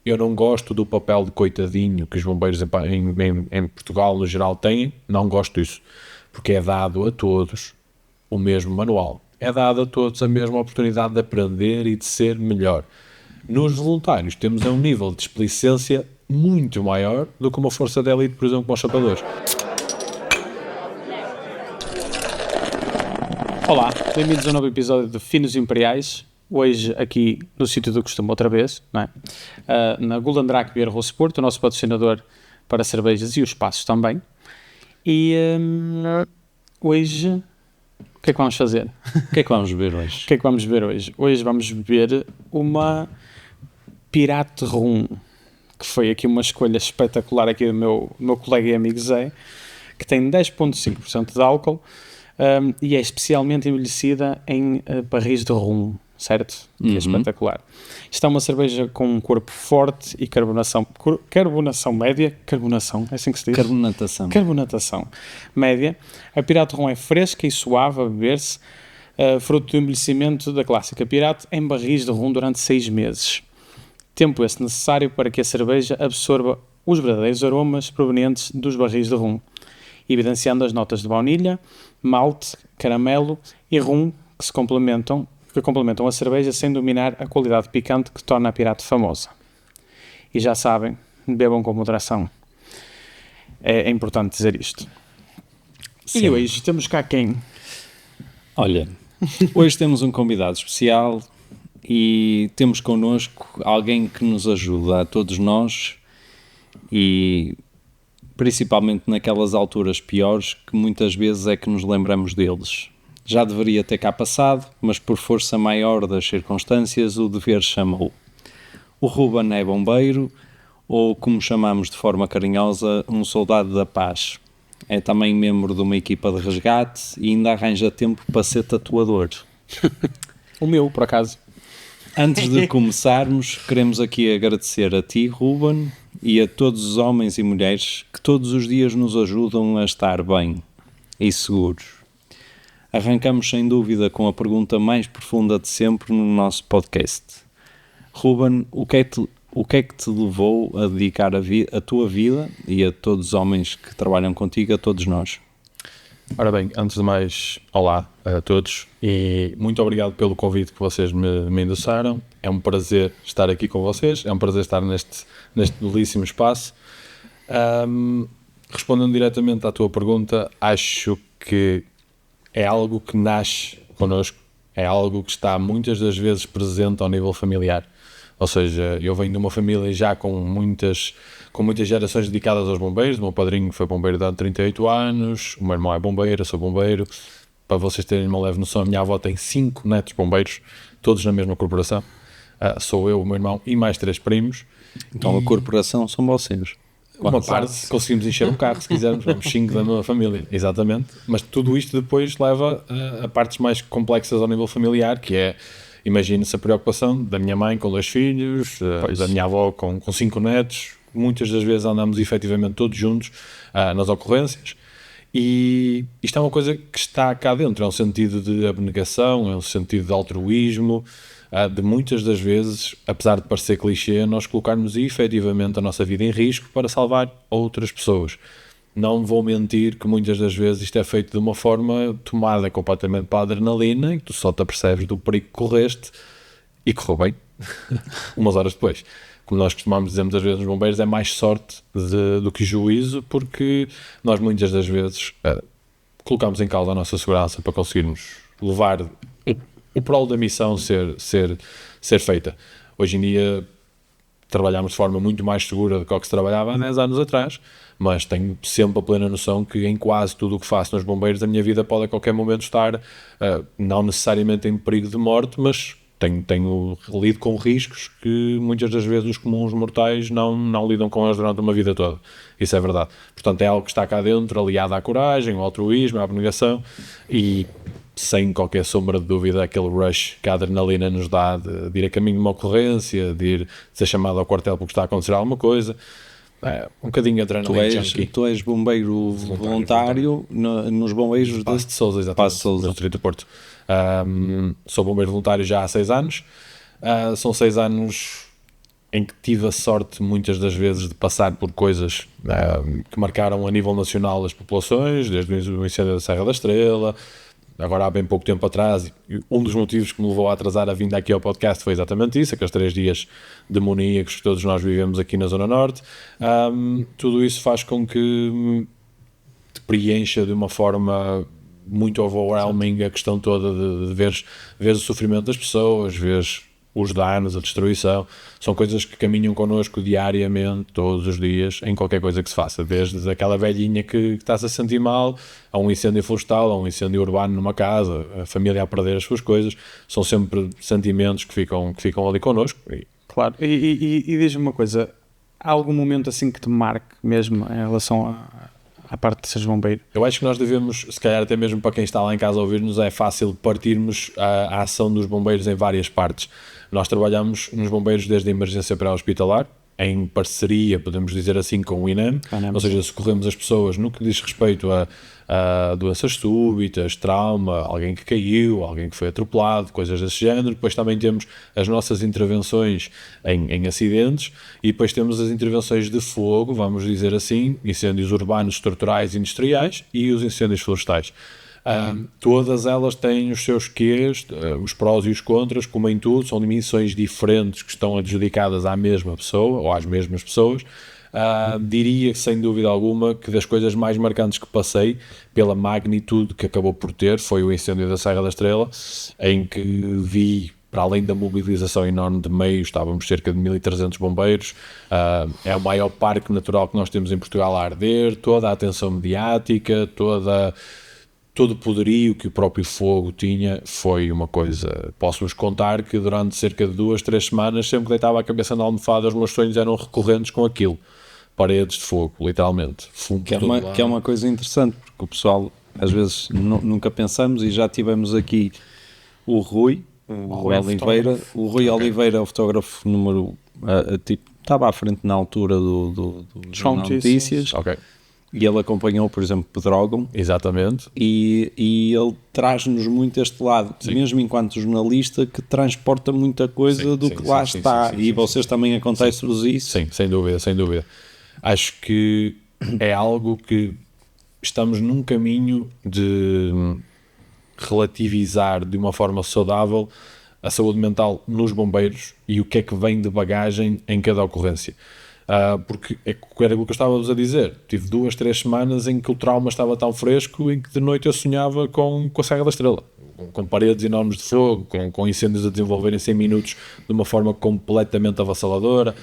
eu não gosto do papel de coitadinho que os bombeiros em Portugal no geral têm, não gosto disso, porque é dado a todos o mesmo manual, é dado a todos a mesma oportunidade de aprender e de ser melhor. Nos voluntários temos um nível de explicência muito maior do que uma força de elite, por exemplo, como os chapadores. Olá, bem-vindos a um novo episódio de Finos Imperiais. Hoje aqui no sítio do costume outra vez, não é? Na Golden Drake Beer Sport, o nosso patrocinador para cervejas e os espaços também. E hoje, o que é que vamos fazer? O que é que vamos beber hoje? O que é que vamos beber hoje? Hoje vamos beber uma Pirate Rum, que foi aqui uma escolha espetacular aqui do meu colega e amigo Zé, que tem 10,5% de álcool e é especialmente envelhecida em barris de rum, certo? Que é espetacular. Isto é uma cerveja com um corpo forte e carbonação média. Carbonação, é assim que se diz? Carbonatação média. A Pirate Rum é fresca e suave a beber-se, fruto do envelhecimento da clássica Pirate em barris de rum durante 6 meses. Tempo esse necessário para que a cerveja absorva os verdadeiros aromas provenientes dos barris de rum, evidenciando as notas de baunilha, malte, caramelo e rum que complementam a cerveja sem dominar a qualidade picante que torna a Pirate famosa. E já sabem, bebam com moderação. É importante dizer isto. Sim. E hoje temos cá quem? Olha, hoje temos um convidado especial e temos connosco alguém que nos ajuda a todos nós e principalmente naquelas alturas piores que muitas vezes é que nos lembramos deles. Já deveria ter cá passado, mas por força maior das circunstâncias o dever chamou. O Ruben é bombeiro, ou como chamamos de forma carinhosa, um soldado da paz. É também membro de uma equipa de resgate e ainda arranja tempo para ser tatuador. O meu, por acaso. Antes de começarmos, queremos aqui agradecer a ti, Ruben, e a todos os homens e mulheres que todos os dias nos ajudam a estar bem e seguros. Arrancamos sem dúvida com a pergunta mais profunda de sempre no nosso podcast. Ruben, o que é que te levou a dedicar a tua vida e a todos os homens que trabalham contigo, a todos nós? Ora bem, antes de mais, olá a todos e muito obrigado pelo convite que vocês me endereçaram. É um prazer estar aqui com vocês, é um prazer estar neste belíssimo espaço. Respondendo diretamente à tua pergunta, acho que é algo que nasce connosco, é algo que está muitas das vezes presente ao nível familiar. Ou seja, eu venho de uma família já com muitas gerações dedicadas aos bombeiros. O meu padrinho foi bombeiro durante 38 anos, o meu irmão é bombeiro, eu sou bombeiro. Para vocês terem uma leve noção, a minha avó tem 5 netos bombeiros, todos na mesma corporação. Sou eu, o meu irmão e mais 3 primos. Então a corporação são vocês. Uma parte, conseguimos encher um carro se quisermos, vamos 5 da minha família, exatamente. Mas tudo isto depois leva a partes mais complexas ao nível familiar, que é, imagine-se a preocupação da minha mãe com 2 filhos, da minha avó com 5 netos. Muitas das vezes andamos efetivamente todos juntos nas ocorrências. E isto é uma coisa que está cá dentro, é um sentido de abnegação, é um sentido de altruísmo, de muitas das vezes, apesar de parecer clichê, nós colocarmos efetivamente a nossa vida em risco para salvar outras pessoas. Não vou mentir que muitas das vezes isto é feito de uma forma tomada completamente para a adrenalina, e tu só te apercebes do perigo que correste e correu bem, umas horas depois. Como nós costumamos dizer muitas vezes nos bombeiros, é mais sorte do que juízo, porque nós muitas das vezes colocamos em causa a nossa segurança para conseguirmos levar o prol da missão ser feita. Hoje em dia trabalhamos de forma muito mais segura do que o que se trabalhava há 10 anos atrás, mas tenho sempre a plena noção que em quase tudo o que faço nos bombeiros a minha vida pode a qualquer momento estar não necessariamente em perigo de morte, mas tenho lido com riscos que muitas das vezes os comuns mortais não lidam com eles durante uma vida toda. Isso é verdade. Portanto, é algo que está cá dentro, aliado à coragem, ao altruísmo, à abnegação, e sem qualquer sombra de dúvida aquele rush que a adrenalina nos dá de ir a caminho de uma ocorrência, de ser chamado ao quartel porque está a acontecer alguma coisa. Um bocadinho de adrenalina junkie. Tu és bombeiro voluntário nos bombeiros de Paço de Sousa, exatamente, Paço de Sousa. no Distrito do Porto. Sou bombeiro voluntário já há 6 anos. São 6 anos em que tive a sorte muitas das vezes de passar por coisas que marcaram a nível nacional as populações, desde o incêndio da Serra da Estrela, agora há bem pouco tempo atrás, um dos motivos que me levou a atrasar a vinda aqui ao podcast foi exatamente isso, aqueles 3 dias demoníacos que todos nós vivemos aqui na Zona Norte. Tudo isso faz com que te preencha de uma forma muito overwhelming a questão toda de veres o sofrimento das pessoas, veres os danos, a destruição. São coisas que caminham connosco diariamente, todos os dias, em qualquer coisa que se faça, desde aquela velhinha que está-se a sentir mal, a um incêndio florestal, a um incêndio urbano numa casa, a família a perder as suas coisas. São sempre sentimentos que ficam ali connosco. Claro, e diz-me uma coisa, há algum momento assim que te marque mesmo em relação à parte de seres bombeiro? Eu acho que nós devemos, se calhar até mesmo para quem está lá em casa a ouvir-nos, é fácil partirmos a ação dos bombeiros em várias partes. Nós trabalhamos nos bombeiros desde a emergência pré-hospitalar, em parceria, podemos dizer assim, com o INEM, ou seja, socorremos as pessoas no que diz respeito a doenças súbitas, trauma, alguém que caiu, alguém que foi atropelado, coisas desse género. Depois também temos as nossas intervenções em acidentes e depois temos as intervenções de fogo, vamos dizer assim, incêndios urbanos, estruturais e industriais e os incêndios florestais. Todas elas têm os seus quês, os prós e os contras, como em tudo, são missões diferentes que estão adjudicadas à mesma pessoa ou às mesmas pessoas. Diria sem dúvida alguma que das coisas mais marcantes que passei pela magnitude que acabou por ter foi o incêndio da Serra da Estrela, em que vi, para além da mobilização enorme de meios, estávamos cerca de 1.300 bombeiros, é o maior parque natural que nós temos em Portugal a arder, toda a atenção mediática, todo o poderio que o próprio fogo tinha. Foi uma coisa, posso-vos contar que durante cerca de 2-3 semanas, sempre que deitava a cabeça na almofada, os meus sonhos eram recorrentes com aquilo, paredes de fogo, literalmente, fumo que é uma coisa interessante, porque o pessoal às vezes nunca pensamos, e já tivemos aqui o Rui Oliveira, o fotógrafo número, estava à frente na altura do Jornal Notícias. E ele acompanhou, por exemplo, Pedrógão. Exatamente. E ele traz-nos muito este lado, mesmo enquanto jornalista, que transporta muita coisa que lá está. E vocês também acontece-vos isso? Sim, sem dúvida, sem dúvida. Acho que é algo que estamos num caminho de relativizar de uma forma saudável a saúde mental nos bombeiros e o que é que vem de bagagem em cada ocorrência. Porque era o que eu estava-vos a dizer, tive 2-3 semanas em que o trauma estava tão fresco, em que de noite eu sonhava com a Serra da Estrela, com paredes enormes de fogo, com incêndios a desenvolverem-se em minutos de uma forma completamente avassaladora.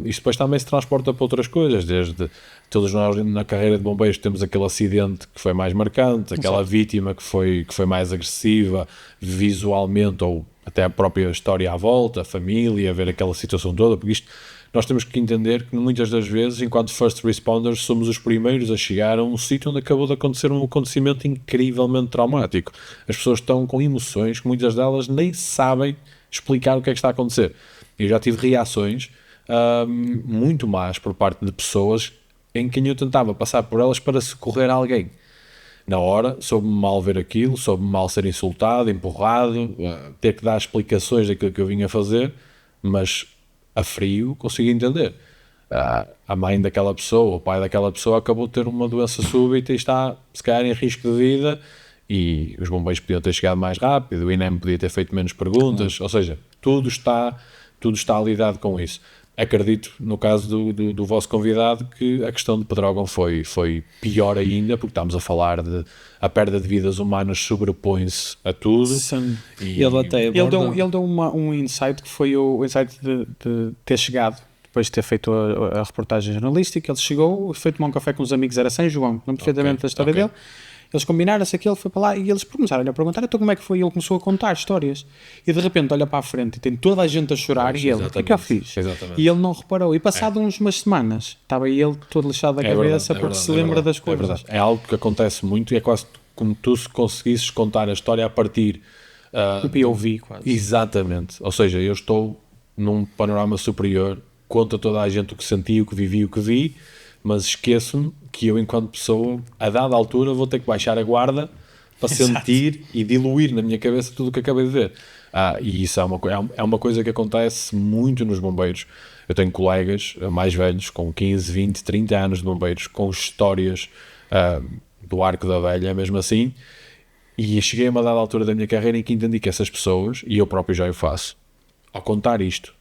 Isto depois também se transporta para outras coisas, desde todos nós na carreira de bombeiros temos aquele acidente que foi mais marcante, aquela vítima que foi mais agressiva visualmente, ou até a própria história à volta, a família, ver aquela situação toda, porque isto nós temos que entender que muitas das vezes, enquanto first responders, somos os primeiros a chegar a um sítio onde acabou de acontecer um acontecimento incrivelmente traumático. As pessoas estão com emoções que muitas delas nem sabem explicar o que é que está a acontecer. Eu já tive reações muito más por parte de pessoas em quem eu tentava passar por elas para socorrer alguém. Na hora, soube-me mal ver aquilo, soube-me mal ser insultado, empurrado, ter que dar explicações daquilo que eu vinha fazer, mas a frio consegui entender. A mãe daquela pessoa, o pai daquela pessoa acabou de ter uma doença súbita e está, se calhar, em risco de vida, e os bombeiros podiam ter chegado mais rápido, o INEM podia ter feito menos perguntas, ou seja, tudo está lidado com isso. Acredito, no caso do vosso convidado, que a questão de Pedrógão foi pior ainda, porque estamos a falar de a perda de vidas humanas sobrepõe-se a tudo. Sim. E ele deu um insight que foi o insight de ter chegado, depois de ter feito a reportagem jornalística. Ele chegou, feito-me um café com os amigos, era sem João, não perfeitamente da história dele. Eles combinaram-se aquilo, foi para lá e eles começaram a perguntar então como é que foi. Ele começou a contar histórias e de repente olha para a frente e tem toda a gente a chorar e ele, o que é que eu fiz? Exatamente. E ele não reparou. E passado umas semanas estava ele todo lixado da cabeça porque se lembra das coisas. É algo que acontece muito e é quase como tu se conseguisses contar a história a partir do POV quase. Exatamente. Ou seja, eu estou num panorama superior, conto a toda a gente o que senti, o que vivi, o que vi, mas esqueço-me que eu, enquanto pessoa, a dada altura vou ter que baixar a guarda para sentir e diluir na minha cabeça tudo o que acabei de ver. E isso é uma coisa que acontece muito nos bombeiros. Eu tenho colegas mais velhos, com 15, 20, 30 anos de bombeiros, com histórias do arco da velha, mesmo assim, e cheguei a uma dada altura da minha carreira em que entendi que essas pessoas, e eu próprio já o faço, ao contar isto,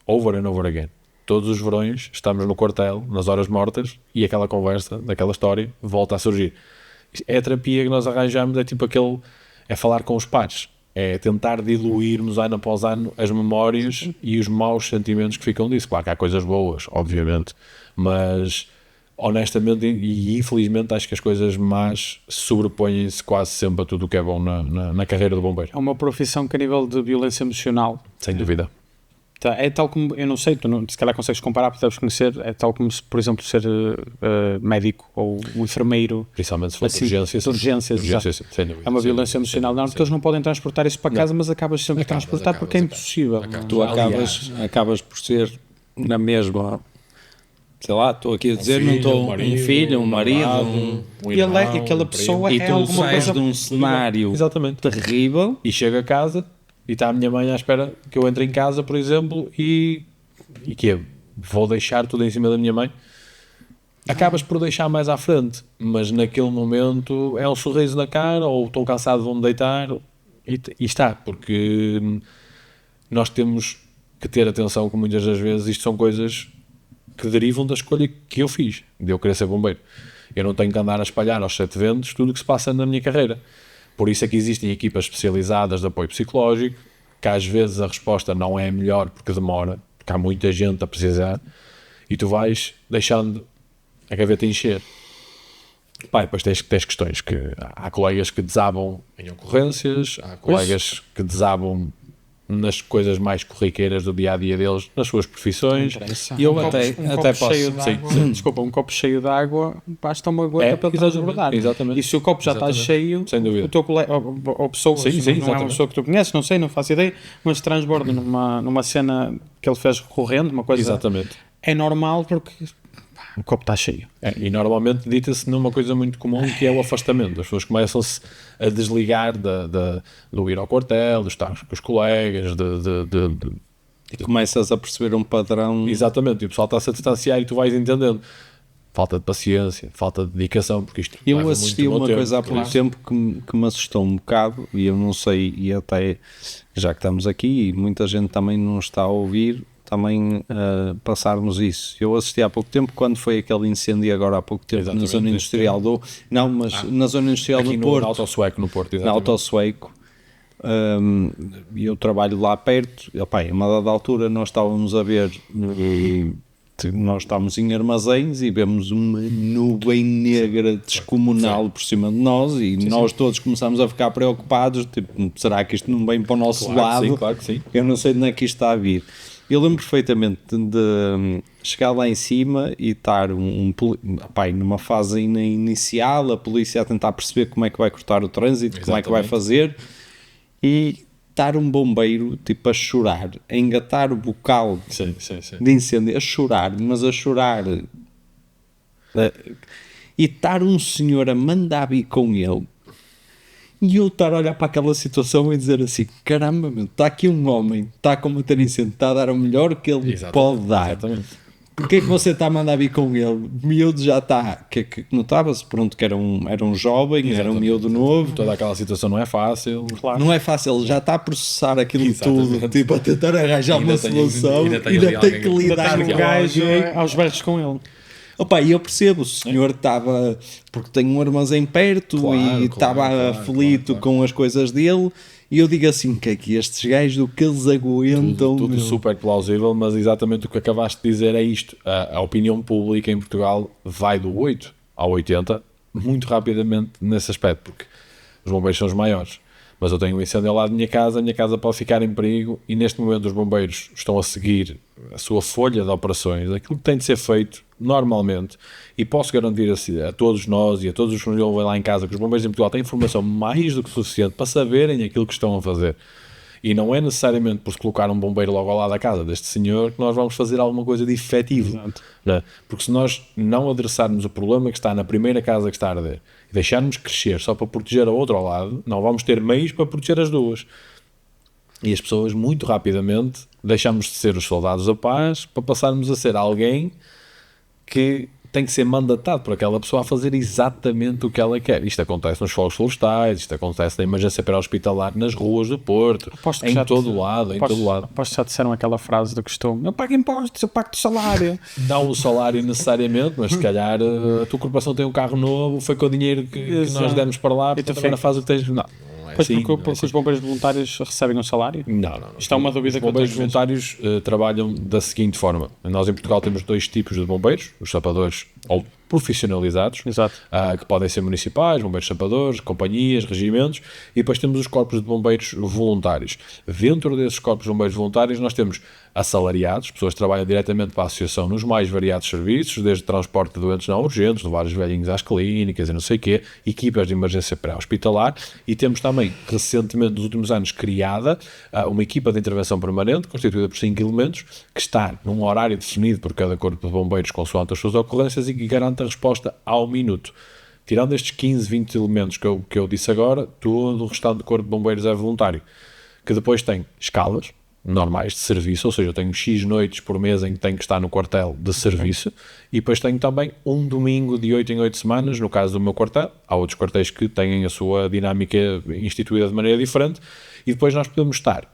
over and over again, todos os verões estamos no quartel, nas horas mortas, e aquela conversa, daquela história, volta a surgir. É a terapia que nós arranjamos, é tipo é falar com os pares, é tentar diluirmos ano após ano as memórias e os maus sentimentos que ficam disso. Claro que há coisas boas, obviamente, mas honestamente e infelizmente acho que as coisas más sobrepõem-se quase sempre a tudo o que é bom na carreira do bombeiro. É uma profissão que a nível de violência emocional, Sem dúvida. é tal como, eu não sei, tu não, se calhar consegues comparar porque deves conhecer, é tal como se, por exemplo, ser médico ou um enfermeiro, Principalmente se for assim, urgências. de urgências, Urgências, exato. sem dúvida. É uma Sem violência dúvida, emocional, sem não, dúvida, porque eles não podem transportar isso para casa, mas acabas sempre a transportar porque é impossível. Tu Aliás, acabas por ser na mesma, sei lá, estou aqui a dizer, não estou um filho, um marido, E ele é, aquela pessoa e é tu alguma sais coisa de um cenário exatamente. terrível. E chego a casa e está a minha mãe à espera que eu entre em casa, por exemplo, e que é, vou deixar tudo em cima da minha mãe. Acabas por deixar mais à frente, mas naquele momento é um sorriso na cara, ou estou cansado, vou-me deitar, e está, porque nós temos que ter atenção que muitas das vezes isto são coisas que derivam da escolha que eu fiz, de eu querer ser bombeiro. Eu não tenho que andar a espalhar aos 7 ventos tudo o que se passa na minha carreira. Por isso é que existem equipas especializadas de apoio psicológico, que às vezes a resposta não é a melhor porque demora, porque há muita gente a precisar, e tu vais deixando a gaveta encher. Pá, depois tens questões que há colegas que desabam em ocorrências, há colegas que desabam nas coisas mais corriqueiras do dia-a-dia deles, nas suas profissões. E eu Um até copo posso... cheio de água, desculpa, um copo cheio de água basta uma gota para ele transbordar. Exatamente. E se o copo já está Exatamente. cheio, Sem dúvida. o teu colega, ou pessoas, Sim, sim, não é uma exatamente. pessoa que tu conheces, não sei, não faço ideia, mas transborda numa cena que ele fez correndo, uma coisa, Exatamente. é normal porque o copo está cheio. E normalmente dita-se numa coisa muito comum que é o afastamento. As pessoas começam-se a desligar do ir ao quartel, de estar com os colegas, E começas a perceber um padrão. Exatamente, e o pessoal está-se a distanciar e tu vais entendendo. Falta de paciência, falta de dedicação, porque isto Eu leva assisti muito uma tempo, coisa há por pouco isso. tempo que me assustou um bocado, e eu não sei, e até já que estamos aqui e muita gente também não está a ouvir, também passarmos isso. Eu assisti há pouco tempo, quando foi aquele incêndio agora há pouco tempo, Exatamente, na zona industrial do... Não, mas na zona industrial Aqui do no Porto, Auto Sueco, no Porto, na exatamente. Autosueco, e eu trabalho lá perto, e, opá, a uma dada altura nós estávamos a ver, nós estávamos em armazéns e vemos uma nuvem negra descomunal por cima de nós e nós todos começámos a ficar preocupados, tipo, será que isto não vem para o nosso Claro que lado? sim, claro que sim. Eu não sei de onde é que isto está a vir. Eu lembro perfeitamente de chegar lá em cima e estar numa fase inicial, a polícia a tentar perceber como é que vai cortar o trânsito, como é que vai fazer, e estar um bombeiro tipo a chorar, a engatar o bocal Sim, sim, sim. de incêndio, a chorar, mas a chorar, e estar um senhor a mandar vir com ele. E eu estar a olhar para aquela situação e dizer assim, caramba, meu, está aqui um homem, está a combater incêndio, está a dar o melhor que ele pode dar. Exatamente. Porquê é que você está a mandar vir com ele? O miúdo já está, que notava-se, pronto, que era um jovem, era um Exatamente. miúdo novo. Toda aquela situação não é fácil. Claro. Não é fácil, ele já está a processar aquilo Exatamente. tudo, tipo, a tentar arranjar Ainda uma tem- solução, ainda tem ainda ali tem alguém que que- lidar Dar com um gajo alguém. aos berros com ele. Opa, e eu percebo, o senhor estava, porque tem um armazém perto Claro, e claro, estava claro, aflito claro. com as coisas dele, e eu digo assim, que é que estes gajos, o que eles aguentam, Tudo meu? super plausível, mas exatamente o que acabaste de dizer é isto. A opinião pública em Portugal vai do 8 ao 80 muito rapidamente nesse aspecto, porque os bombeiros são os maiores. Mas eu tenho um incêndio ao lado da a minha casa pode ficar em perigo e neste momento os bombeiros estão a seguir a sua folha de operações, aquilo que tem de ser feito normalmente, e posso garantir a todos nós e a todos os que nos ouvem lá em casa que os bombeiros em Portugal têm informação mais do que suficiente para saberem aquilo que estão a fazer. E não é necessariamente por se colocar um bombeiro logo ao lado da casa deste senhor que nós vamos fazer alguma coisa de efetivo. Não é? Porque se nós não adressarmos o problema que está na primeira casa que está a arder e deixarmos crescer só para proteger a outra ao lado, não vamos ter meios para proteger as duas. E as pessoas, muito rapidamente, deixamos de ser os soldados da paz para passarmos a ser alguém que tem que ser mandatado por aquela pessoa a fazer exatamente o que ela quer. Isto acontece nos fogos florestais, isto acontece na emergência pré-hospitalar nas ruas do Porto, em todo lado, em todo lado. Aposto que já disseram aquela frase do costume: eu pago impostos, eu pago de salário. Não o salário necessariamente, mas se calhar a tua corporação tem um carro novo, foi com o dinheiro que nós demos para lá, portanto agora faz o que tens. Não, não é Pois assim, porque não é os bombeiros voluntários recebem um salário? Não. Isto é uma dúvida Os que eu bombeiros tenho. voluntários trabalham da seguinte forma. Nós em Portugal temos 2 tipos de bombeiros, os sapadores ou profissionalizados, Exato. que podem ser municipais, bombeiros sapadores, companhias, regimentos, e depois temos os corpos de bombeiros voluntários. Dentro desses corpos de bombeiros voluntários nós temos assalariados, pessoas que trabalham diretamente para a associação nos mais variados serviços, desde transporte de doentes não urgentes, levar os velhinhos às clínicas e não sei o quê, equipas de emergência pré-hospitalar, e temos também, recentemente, nos últimos anos, criada uma equipa de intervenção permanente, constituída por 5 elementos, que está num horário definido por cada corpo de bombeiros consoante as suas ocorrências e que garante a resposta ao minuto. Tirando estes 15, 20 elementos que eu disse agora, todo o restante do corpo de bombeiros é voluntário, que depois tem escalas normais de serviço, ou seja, eu tenho X noites por mês em que tenho que estar no quartel de serviço, e depois tenho também um domingo de 8 em 8 semanas, no caso do meu quartel. Há outros quartéis que têm a sua dinâmica instituída de maneira diferente, e depois nós podemos estar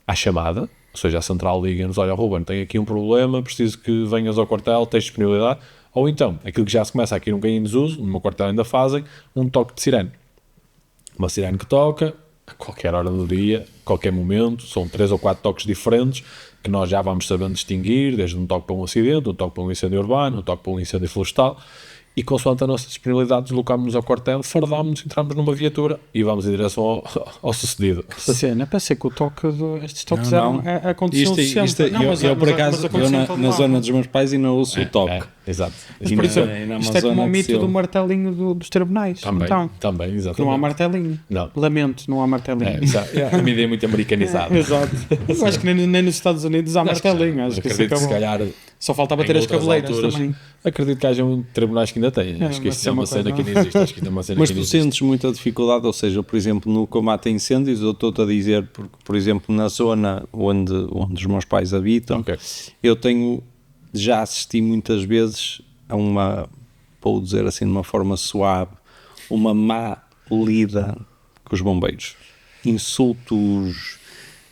à chamada, ou seja, a central liga-nos: olha, Ruben, tenho aqui um problema, preciso que venhas ao quartel, tens disponibilidade? Ou então, aquilo que já se começa aqui nunca em desuso, no meu quartel ainda fazem, um toque de sirene. Uma sirene que toca a qualquer hora do dia, qualquer momento, são 3 ou 4 toques diferentes, que nós já vamos sabendo distinguir, desde um toque para um acidente, um toque para um incêndio urbano, um toque para um incêndio florestal, e consoante a nossa disponibilidade deslocámos-nos ao quartel, fardámos-nos, entramos numa viatura e vamos em direção ao sucedido. Cena, pensei que estes toques Não. aconteciam sempre. Não, mas- eu por mas acaso, aconteciam em na todo lado. zona dos meus pais ainda ouço o toque. Exato. Mas, E por na- exemplo, e na isto é como o Amazônia mito que se do martelinho dos tribunais. Também, Então, também, exatamente. não há martelinho. Não. Lamento, não há martelinho. É uma ideia muito americanizada. Exato. Eu acho que nem nos Estados Unidos há martelinho. Acho que isso Acredito que se acabou. calhar Só faltava em ter as outras cabeleiras alturas, também. acredito que hajam tribunais que ainda têm. Acho que mas isso é é uma uma cena coisa- que não existe. Acho que isto é uma cena Mas que não tu existe. sentes muita dificuldade, ou seja, por exemplo, no combate a incêndios, eu estou-te a dizer, porque, por exemplo, na zona onde os meus pais habitam, Ok. eu já assisti muitas vezes a uma, vou dizer assim de uma forma suave, uma má lida com os bombeiros. Insultos,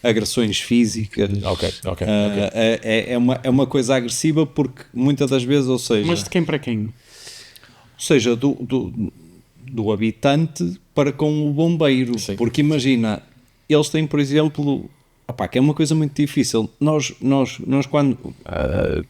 agressões físicas. Ok. É uma coisa agressiva porque muitas das vezes, ou seja, Mas de quem para quem? do habitante para com o bombeiro. Sim. Porque imagina, eles têm, por exemplo, opá, que é uma coisa muito difícil. Nós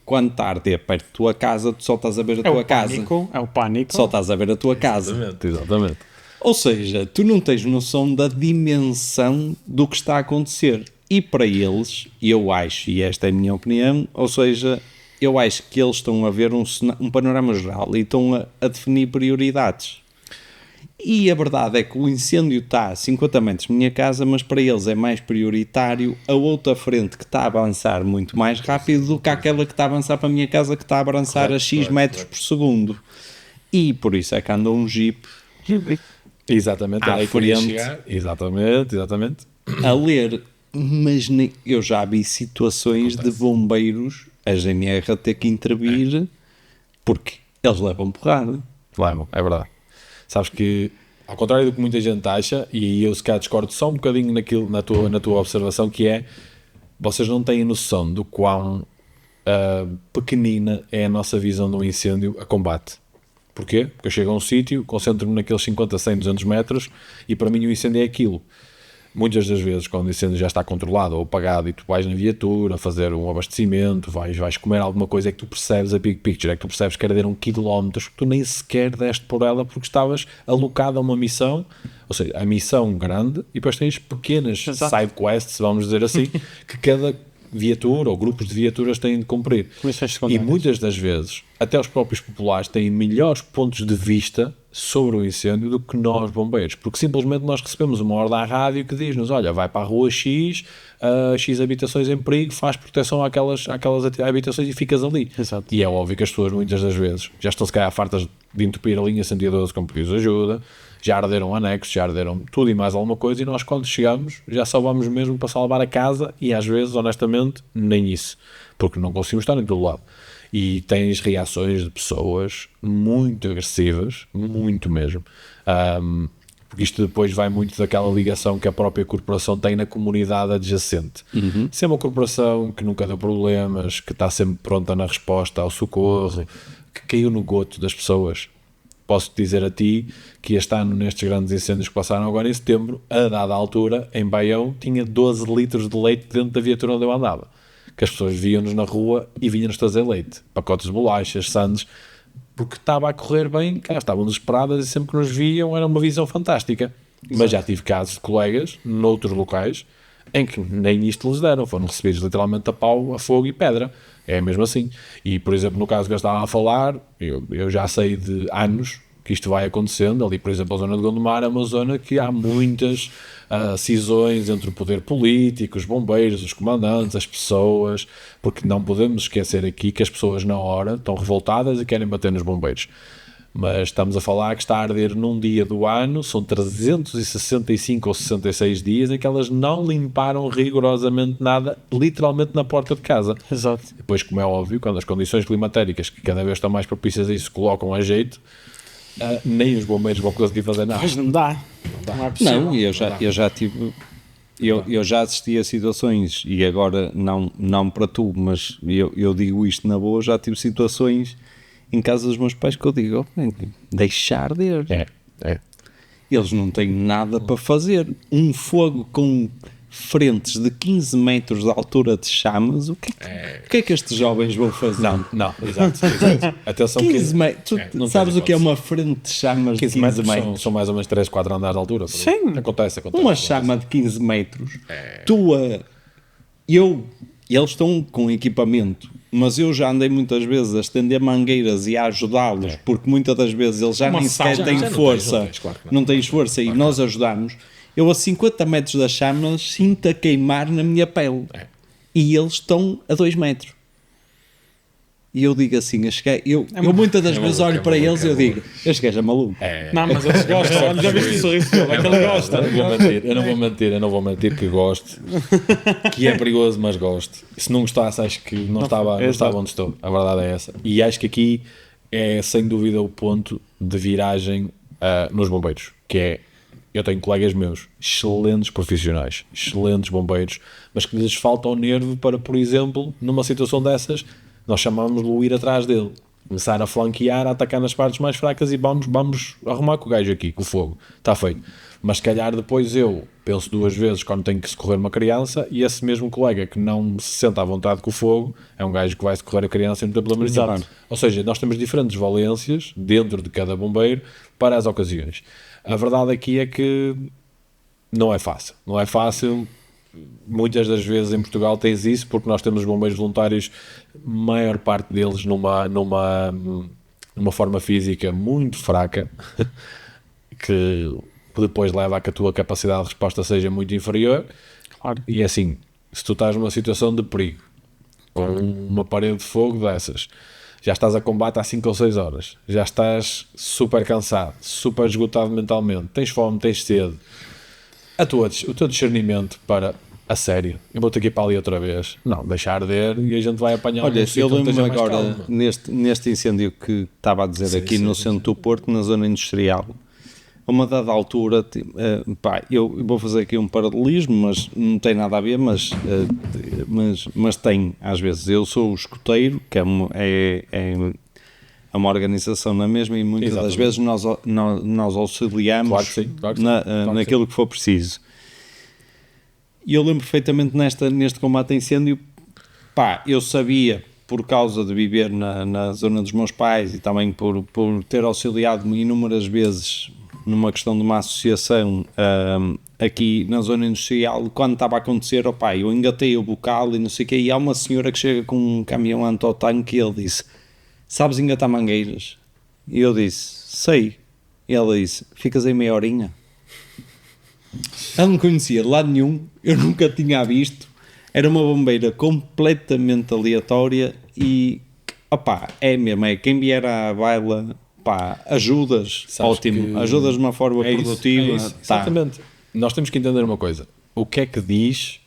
quando tarde é perto da tua casa, tu só estás a ver a tua casa. É o pânico. Só estás a ver a tua casa. Exatamente. Ou seja, tu não tens noção da dimensão do que está a acontecer. E para eles, eu acho, e esta é a minha opinião, ou seja, eu acho que eles estão a ver um panorama geral e estão a definir prioridades. E a verdade é que o incêndio está a 50 metros da minha casa, mas para eles é mais prioritário a outra frente que está a avançar muito mais rápido do que aquela que está a avançar para a minha casa, que está a avançar a X metros por segundo. E por isso é que anda um Jeep Exatamente. À é aí que eu ia frente. chegar. Exatamente. a ler, mas eu já vi situações de bombeiros, a GNR a ter que intervir porque eles levam porrada. Levam, é verdade. Sabes que, ao contrário do que muita gente acha, e aí eu se calhar discordo só um bocadinho na tua observação, que é, vocês não têm noção do quão pequenina é a nossa visão de um incêndio a combate. Porquê? Porque eu chego a um sítio, concentro-me naqueles 50, 100, 200 metros e para mim o incêndio é aquilo. Muitas das vezes, quando o incêndio já está controlado ou apagado e tu vais na viatura fazer um abastecimento, vais comer alguma coisa, é que tu percebes a big picture, é que tu percebes que era 1 km, que tu nem sequer deste por ela porque estavas alocado a uma missão, ou seja, a missão grande, e depois tens pequenas Exato. side quests, vamos dizer assim, que cada viatura ou grupos de viaturas têm de cumprir. Comissões E secundárias. muitas das vezes, até os próprios populares têm melhores pontos de vista sobre o incêndio do que nós, bombeiros, porque simplesmente nós recebemos uma ordem à rádio que diz-nos, olha, vai para a rua X, X habitações em perigo, faz proteção àquelas habitações e ficas ali. Exato. E é óbvio que as pessoas muitas das vezes já estão se calhar fartas de entupir a linha 112 com pedidos de ajuda, já arderam anexos, já arderam tudo e mais alguma coisa, e nós quando chegamos já só vamos mesmo para salvar a casa, e às vezes, honestamente, nem isso, porque não conseguimos estar em todo lado. E tens reações de pessoas muito agressivas, muito mesmo. Porque isto depois vai muito daquela ligação que a própria corporação tem na comunidade adjacente. Se é uma corporação que nunca deu problemas, que está sempre pronta na resposta ao socorro, que caiu no goto das pessoas, posso dizer a ti que este ano, nestes grandes incêndios que passaram agora em setembro, a dada altura, em Baião, tinha 12 litros de leite dentro da viatura onde eu andava. Que as pessoas viam-nos na rua e vinham-nos trazer leite, pacotes de bolachas, sandes, porque estava a correr bem, cá estavam desesperadas e sempre que nos viam era uma visão fantástica. Exato. Mas já tive casos de colegas, noutros locais, em que nem isto lhes deram, foram recebidos literalmente a pau, a fogo e pedra. É mesmo assim. E, por exemplo, no caso que eu estava a falar, eu já sei de anos que isto vai acontecendo. Ali, por exemplo, a zona de Gondomar é uma zona que há muitas cisões entre o poder político, os bombeiros, os comandantes, as pessoas, porque não podemos esquecer aqui que as pessoas na hora estão revoltadas e querem bater nos bombeiros. Mas estamos a falar que está a arder num dia do ano, são 365 ou 66 dias em que elas não limparam rigorosamente nada, literalmente na porta de casa. Exato. Depois, como é óbvio, quando as condições climatéricas, que cada vez estão mais propícias a isso, colocam a jeito, nem os bombeiros vão conseguir fazer nada. Mas não dá. Não é possível. Não, eu já tive... Eu já assisti a situações, e agora não para tu, mas eu digo isto na boa, já tive situações em casa dos meus pais que eu digo, deixar de ir. É. Eles não têm nada para fazer. Um fogo com frentes de 15 metros de altura de chamas, o que é que estes jovens vão fazer? Não, exato. Atenção, 15 metros. Tu sabes o que é uma frente de chamas de 15 metros? São mais ou menos 3, 4 andares de altura. Sim. Acontece. Uma chama de 15 metros. Eles estão com equipamento, mas eu já andei muitas vezes a estender mangueiras e a ajudá-los, porque muitas das vezes eles já nem sequer têm força. Não tens força e nós ajudamos. Eu a 50 metros das chamas sinto a queimar na minha pele. E eles estão a 2 metros. E eu digo assim, eu muitas das vezes olho para eles e eu digo, este gajo é maluco. Não, mas eles gostam. Olha, já viste o sorriso dele, é que ele gosta. Eu não vou mentir que gosto, que é perigoso, mas gosto. Se não gostasse, acho que não estava onde estou. A verdade é essa. E acho que aqui é sem dúvida o ponto de viragem nos bombeiros, que é, eu tenho colegas meus, excelentes profissionais, excelentes bombeiros, mas que lhes falta o nervo para, por exemplo, numa situação dessas, nós chamamos-lhe o ir atrás dele, começar a flanquear, a atacar nas partes mais fracas e vamos arrumar com o gajo aqui, com o fogo, está feito. Mas se calhar depois eu penso 2 vezes quando tenho que socorrer uma criança, e esse mesmo colega que não se sente à vontade com o fogo é um gajo que vai socorrer a criança e não tem problema nenhum. Ou seja, nós temos diferentes valências dentro de cada bombeiro para as ocasiões. A verdade aqui é que não é fácil. Muitas das vezes em Portugal tens isso, porque nós temos bombeiros voluntários, maior parte deles numa forma física muito fraca, que depois leva a que a tua capacidade de resposta seja muito inferior. Claro. E assim, se tu estás numa situação de perigo, com uma parede de fogo dessas, já estás a combate há 5 ou 6 horas, já estás super cansado, super esgotado mentalmente, tens fome, tens sede, o teu discernimento para, a sério, eu vou ter que ir para ali outra vez, não, deixar arder e a gente vai apanhar. Olha, eu lembro agora, neste incêndio que estava a dizer no centro do Porto, na zona industrial, a uma dada altura, eu vou fazer aqui um paralelismo, mas não tem nada a ver, mas tem, às vezes. Eu sou o escoteiro, que é uma organização na mesma, e muitas das vezes nós auxiliamos, claro que sim, naquilo que for preciso. E eu lembro perfeitamente neste combate a incêndio, eu sabia, por causa de viver na zona dos meus pais e também por ter auxiliado-me inúmeras vezes numa questão de uma associação aqui na zona industrial, quando estava a acontecer, eu engatei o bocal e não sei o quê, e há uma senhora que chega com um caminhão anti-tanque e ele disse, sabes engatar mangueiras? E eu disse, sei. E ela disse, ficas aí meia horinha? Ela não conhecia de lado nenhum, eu nunca tinha visto. Era uma bombeira completamente aleatória e, opá, é mesmo, é quem vier à baila, pá, ajudas, Sabes ótimo, que ajudas de uma forma produtiva. É isso, Tá. exatamente. Nós temos que entender uma coisa. O que é que diz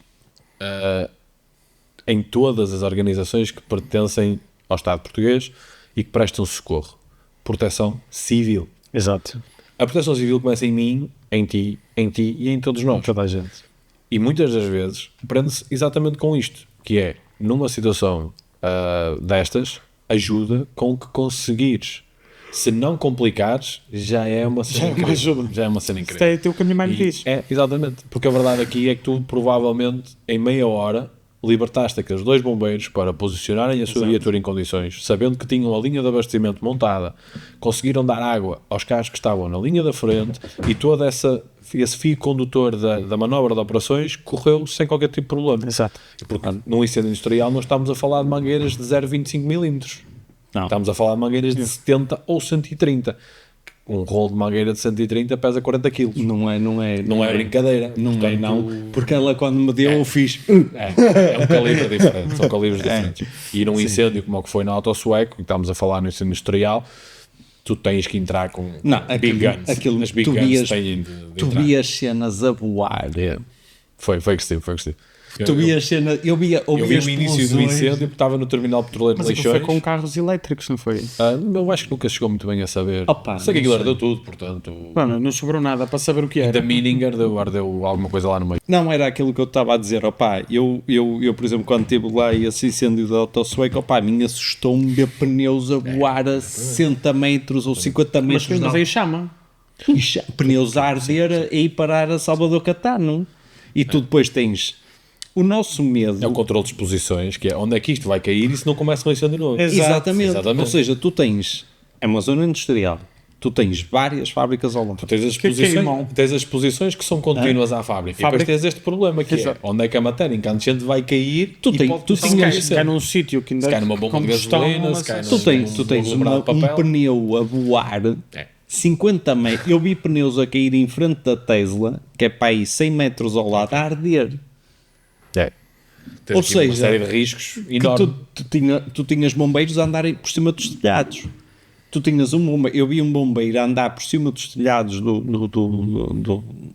em todas as organizações que pertencem ao Estado português e que prestam socorro? Proteção civil. Exato. A proteção civil começa em mim, em ti e em todos nós. Toda a gente. E muitas das vezes prende-se exatamente com isto, que é, numa situação destas, ajuda com o que conseguires. Se não complicares, já é uma cena incrível. ajuda. Já é uma cena Isto incrível. é o que a minha mãe me diz. É, exatamente. Porque a verdade aqui é que tu, provavelmente, em meia hora, libertaste aqueles 2 bombeiros para posicionarem a sua viatura em condições, sabendo que tinham a linha de abastecimento montada, conseguiram dar água aos carros que estavam na linha da frente e todo esse fio condutor da manobra de operações correu sem qualquer tipo de problema. Exato. Porque num incêndio industrial nós estamos a falar de mangueiras de 0,25 milímetros. Não. Estamos a falar de mangueiras de 70 ou 130. Um rolo de mangueira de 130 pesa 40 kg. Não é Brincadeira. Não Portanto, é não, porque ela quando me deu eu fiz É um calibre diferente, são calibres diferentes. E num incêndio como o que foi na Autosueco, que estamos a falar no incêndio industrial, tu tens que entrar com não, big guns. aquilo As big tu guns vias, têm de tu entrar. vias cenas a voar. Foi que estive. Tu vias cenas, eu vi o início do incêndio, porque estava no terminal petroleiro de Mas aquilo Leixões. foi com carros elétricos, não foi? Eu acho que nunca chegou muito bem a saber. Opa, sei que não aquilo sei. ardeu tudo, portanto. Mano, não sobrou nada para saber o que Da era. Mining ardeu alguma coisa lá no meio. Não era aquilo que eu estava a dizer, opá, eu por exemplo, quando estive lá e esse incêndio da Autosueco, opá, a mim assustou-me ver pneus a voar a 60 metros ou 50 Mas metros. ainda veio chama. Pneus a arder e ir parar a Salvador Catano. E tu depois tens o nosso medo. É o controle de exposições, que é onde é que isto vai cair e se não começa um incêndio novo. Exatamente. Exatamente. Ou seja, tu tens, é uma zona industrial, tu tens várias fábricas ao lado. Tens as, Que é exposições, irmão? tens as exposições que são contínuas à fábrica. E depois tens este problema que Exato. é onde é que a matéria incandescente vai cair Tu e tens- pode tu começar tinhas- a Se incêndio. cai num sítio que ainda Se cai numa bomba de combustão, gasolina, mas- se cai Tu tens aglomerado de um papel. pneu a voar 50 metros. Eu vi pneus a cair em frente da Tesla, que é para aí 100 metros ao lado, a arder. Tens Ou aqui uma seja, série de riscos Que enormes. tu tinhas bombeiros a andarem por cima dos telhados. Tu tinhas um bombeiro, eu vi um bombeiro a andar por cima dos telhados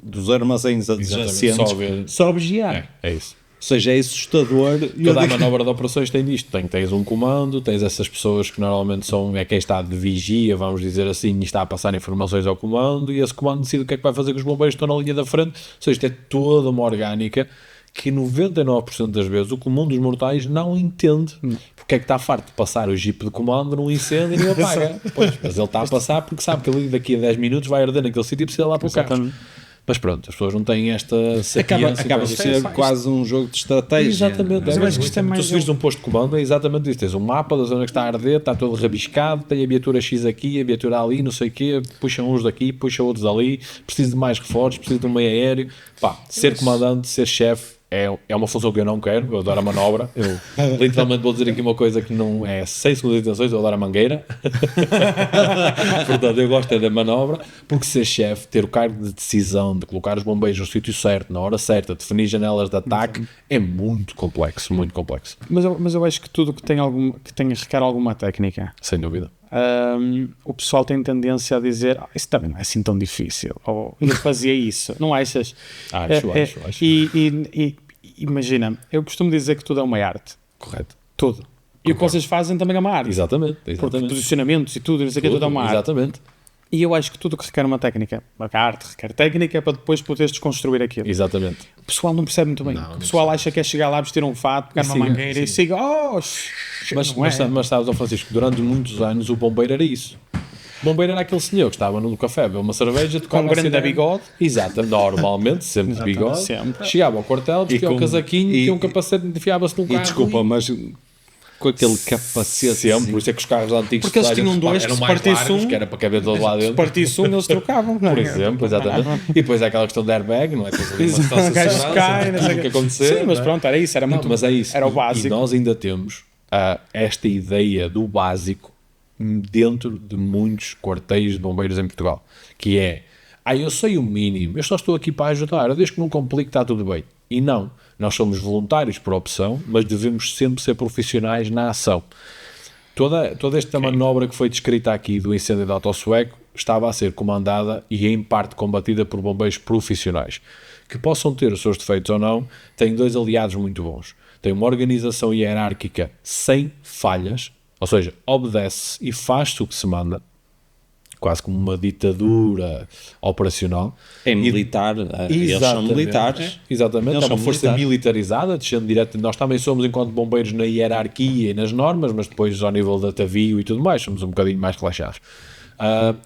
dos armazéns adjacentes, só a ver. só a vigiar. É isso. Ou seja, é assustador. E eu Toda a digo- manobra de operações tem disto. Tens um comando, tens essas pessoas que normalmente é quem está de vigia, vamos dizer assim, e está a passar informações ao comando, e esse comando decide o que é que vai fazer com os bombeiros que estão na linha da frente. Ou seja, isto é toda uma orgânica que 99% das vezes o comum dos mortais não entende porque é que está farto de passar o jeep de comando num incêndio e não apaga. Pois, mas ele está a passar porque sabe que ali daqui a 10 minutos vai arder naquele sítio e precisa ir lá para o carro. Exatamente. Mas pronto, as pessoas não têm esta acaba sapiência. por ser quase um jogo de estratégia. Exatamente, Mas eu acho que isto é mais tu se vires um posto de comando, é exatamente isso. Tens um mapa da zona que está a arder, está todo rabiscado, tem a viatura X aqui, a viatura ali, não sei o quê, puxam uns daqui, puxam outros ali, preciso de mais reforços, preciso de um meio aéreo. Pá, ser comandante, ser chefe, é uma função que eu não quero, eu adoro a manobra. Eu literalmente vou dizer aqui uma coisa que não é sem segundas intenções, eu adoro a mangueira. Portanto, eu gosto é da manobra, porque ser chefe, ter o cargo de decisão, de colocar os bombeiros no sítio certo, na hora certa, definir janelas de ataque, é muito complexo, muito complexo. Mas eu acho que tudo que requer alguma técnica. Sem dúvida. O pessoal tem tendência a dizer isso também não é assim tão difícil, ou eu fazia isso, não achas? Acho. E imagina, eu costumo dizer que tudo é uma arte, Correto. tudo. E o que vocês fazem também é uma arte. Exatamente. Porque posicionamentos e tudo, não sei o que, tudo é uma arte. Exatamente. E eu acho que tudo que requer uma técnica, a arte requer técnica para depois poderes desconstruir aquilo. Exatamente. O pessoal não percebe muito bem. O pessoal acha que é chegar lá, vestir um fato, pegar uma mangueira e siga. Mas sabes, ó Francisco, durante muitos anos o bombeiro era isso. O bombeiro era aquele senhor que estava no café, bebeu uma cerveja, Com um grande bigode. Exato, normalmente, sempre de bigode. Sempre. Chegava ao quartel, vestia o casaquinho, tinha um capacete, enfiava-se num E carro. desculpa, mas com aquele capacete Sempre, por isso é que os carros antigos Porque eles tinham dois eram que se mais partisse largos, um- que era para caber todo lá Se dentro. partisse um, eles trocavam. Por exemplo, exatamente. E depois é aquela questão de airbag, não é? Tens ali uma distância de Gajos segurança, caem, não sei tudo o que quê. acontecer. Sim, mas não é? pronto, era isso, era muito. Mas é isso. Era o E básico. nós ainda temos esta ideia do básico dentro de muitos quartéis de bombeiros em Portugal, que é, eu sei o mínimo, eu só estou aqui para ajudar, desde que não complique está tudo bem. E não, nós somos voluntários por opção, mas devemos sempre ser profissionais na ação. Toda esta manobra que foi descrita aqui do incêndio de Autosueco estava a ser comandada e em parte combatida por bombeiros profissionais, que possam ter os seus defeitos ou não, têm dois aliados muito bons. Tem uma organização hierárquica sem falhas, ou seja, obedece e faz-se o que se manda, quase como uma ditadura operacional. É militar, eles são militares. Exatamente, Eles é uma são força militares. militarizada, descendo direto. Nós também somos, enquanto bombeiros, na hierarquia e nas normas, mas depois ao nível de atavio e tudo mais, somos um bocadinho mais relaxados.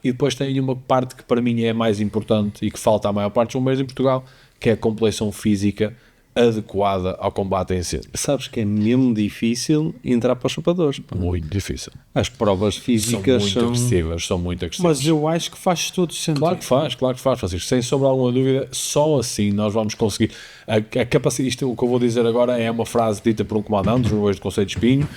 E depois tem uma parte que para mim é mais importante e que falta à maior parte dos bombeiros em Portugal, que é a complexão física adequada ao combate a incêndio. Sabes que é mesmo difícil entrar para os chapadores. Pá. Muito difícil. As provas São físicas muito agressivas, são muito agressivas. Mas eu acho que faz todo sentido. Claro que faz, Francisco. Sem sombra alguma dúvida, só assim nós vamos conseguir. A capacidade, isto, o que eu vou dizer agora é uma frase dita por um comandante dos bombeiros do Conselho de Espinho,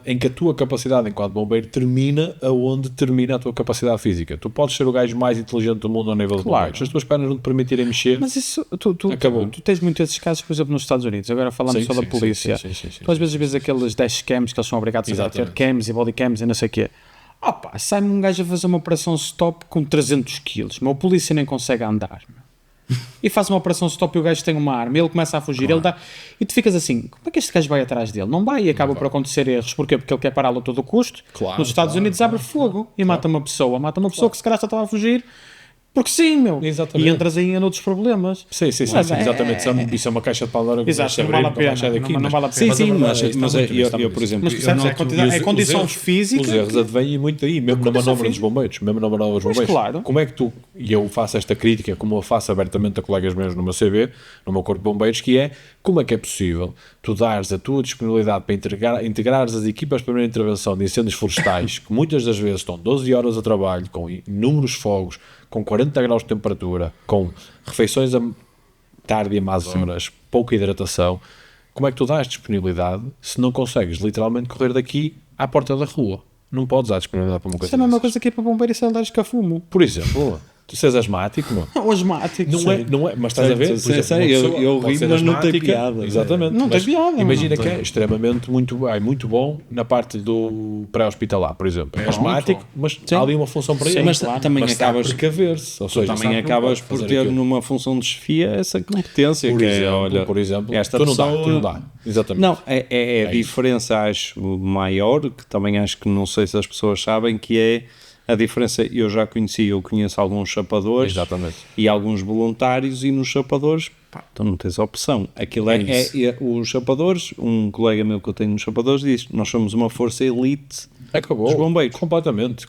em que a tua capacidade enquanto bombeiro termina aonde termina a tua capacidade física. Tu podes ser o gajo mais inteligente do mundo ao nível de bombeiros. Se as tuas pernas não te permitirem mexer, Mas isso, acabou. tu tens muitos desses casos, por exemplo, nos Estados Unidos. Agora falando Sim, só da sim, polícia. sim. Tu às vezes vês aqueles dashcams que eles são obrigados a ter Exatamente. cams e bodycams e não sei o quê. Opa, sai-me um gajo a fazer uma operação stop com 300 quilos. Meu, o polícia nem consegue andar. Meu. E faz uma operação stop e o gajo tem uma arma. Ele começa a fugir. Ele dá... E tu ficas assim, como é que este gajo vai atrás dele? Não vai e acaba por acontecer erros. Porquê? Porque ele quer pará-lo a todo custo. Claro, Nos Estados Unidos abre fogo e mata uma pessoa. Mata uma pessoa que se calhar só estava a fugir. Porque sim, meu. Exatamente. E entras aí em outros problemas. Sim, Mas exatamente. Isso é uma caixa de Pandora. Exato, não vale a pena. Não vale a pena. Sim, Mas mas eu, por exemplo, Mas percebes, é os condição erros- física. Os erros advêm muito aí, mesmo na manobra dos bombeiros. Pois, claro. Como é que tu, e eu faço esta crítica, como eu faço abertamente a colegas meus no meu CV, no meu corpo de bombeiros, que é, como é que é possível tu dares a tua disponibilidade para integrares as equipas de primeira intervenção de incêndios florestais, que muitas das vezes estão 12 horas a trabalho, com inúmeros fogos, com 40 graus de temperatura, com refeições a tarde e a más horas, pouca hidratação, como é que tu dás disponibilidade se não consegues literalmente correr daqui à porta da rua? Não podes dar disponibilidade para uma coisa Isso é a mesma dessas. coisa que ir para bombeiro e sair a fumo. Por exemplo, tu és asmático, não? O asmático. Não é, mas estás a ver? Por exemplo, uma pessoa eu pode ri, ser mas não tem asmática, piada. Exatamente. Não tem mas piada, Imagina não que é extremamente muito bom na parte do pré-hospitalar, por exemplo. É Pronto. asmático, mas há ali uma função para Sim, ele. mas claro. também Mas está a acabas, precaver-se. Ou seja, também sabe que não acabas pode por fazer ter aquilo. numa função de chefia essa competência Por que exemplo, é, olha, por exemplo, esta tu não dá, pessoa... tu não dá. Exatamente. Não, a isso. diferença acho maior, que também acho que não sei se as pessoas sabem, que é a diferença, eu conheço alguns chapadores Exatamente. e alguns voluntários, e nos chapadores, pá, tu não tens opção. Aquilo É isso. os chapadores, um colega meu que eu tenho nos chapadores diz, nós somos uma força elite. Acabou. Dos bombeiros. Completamente.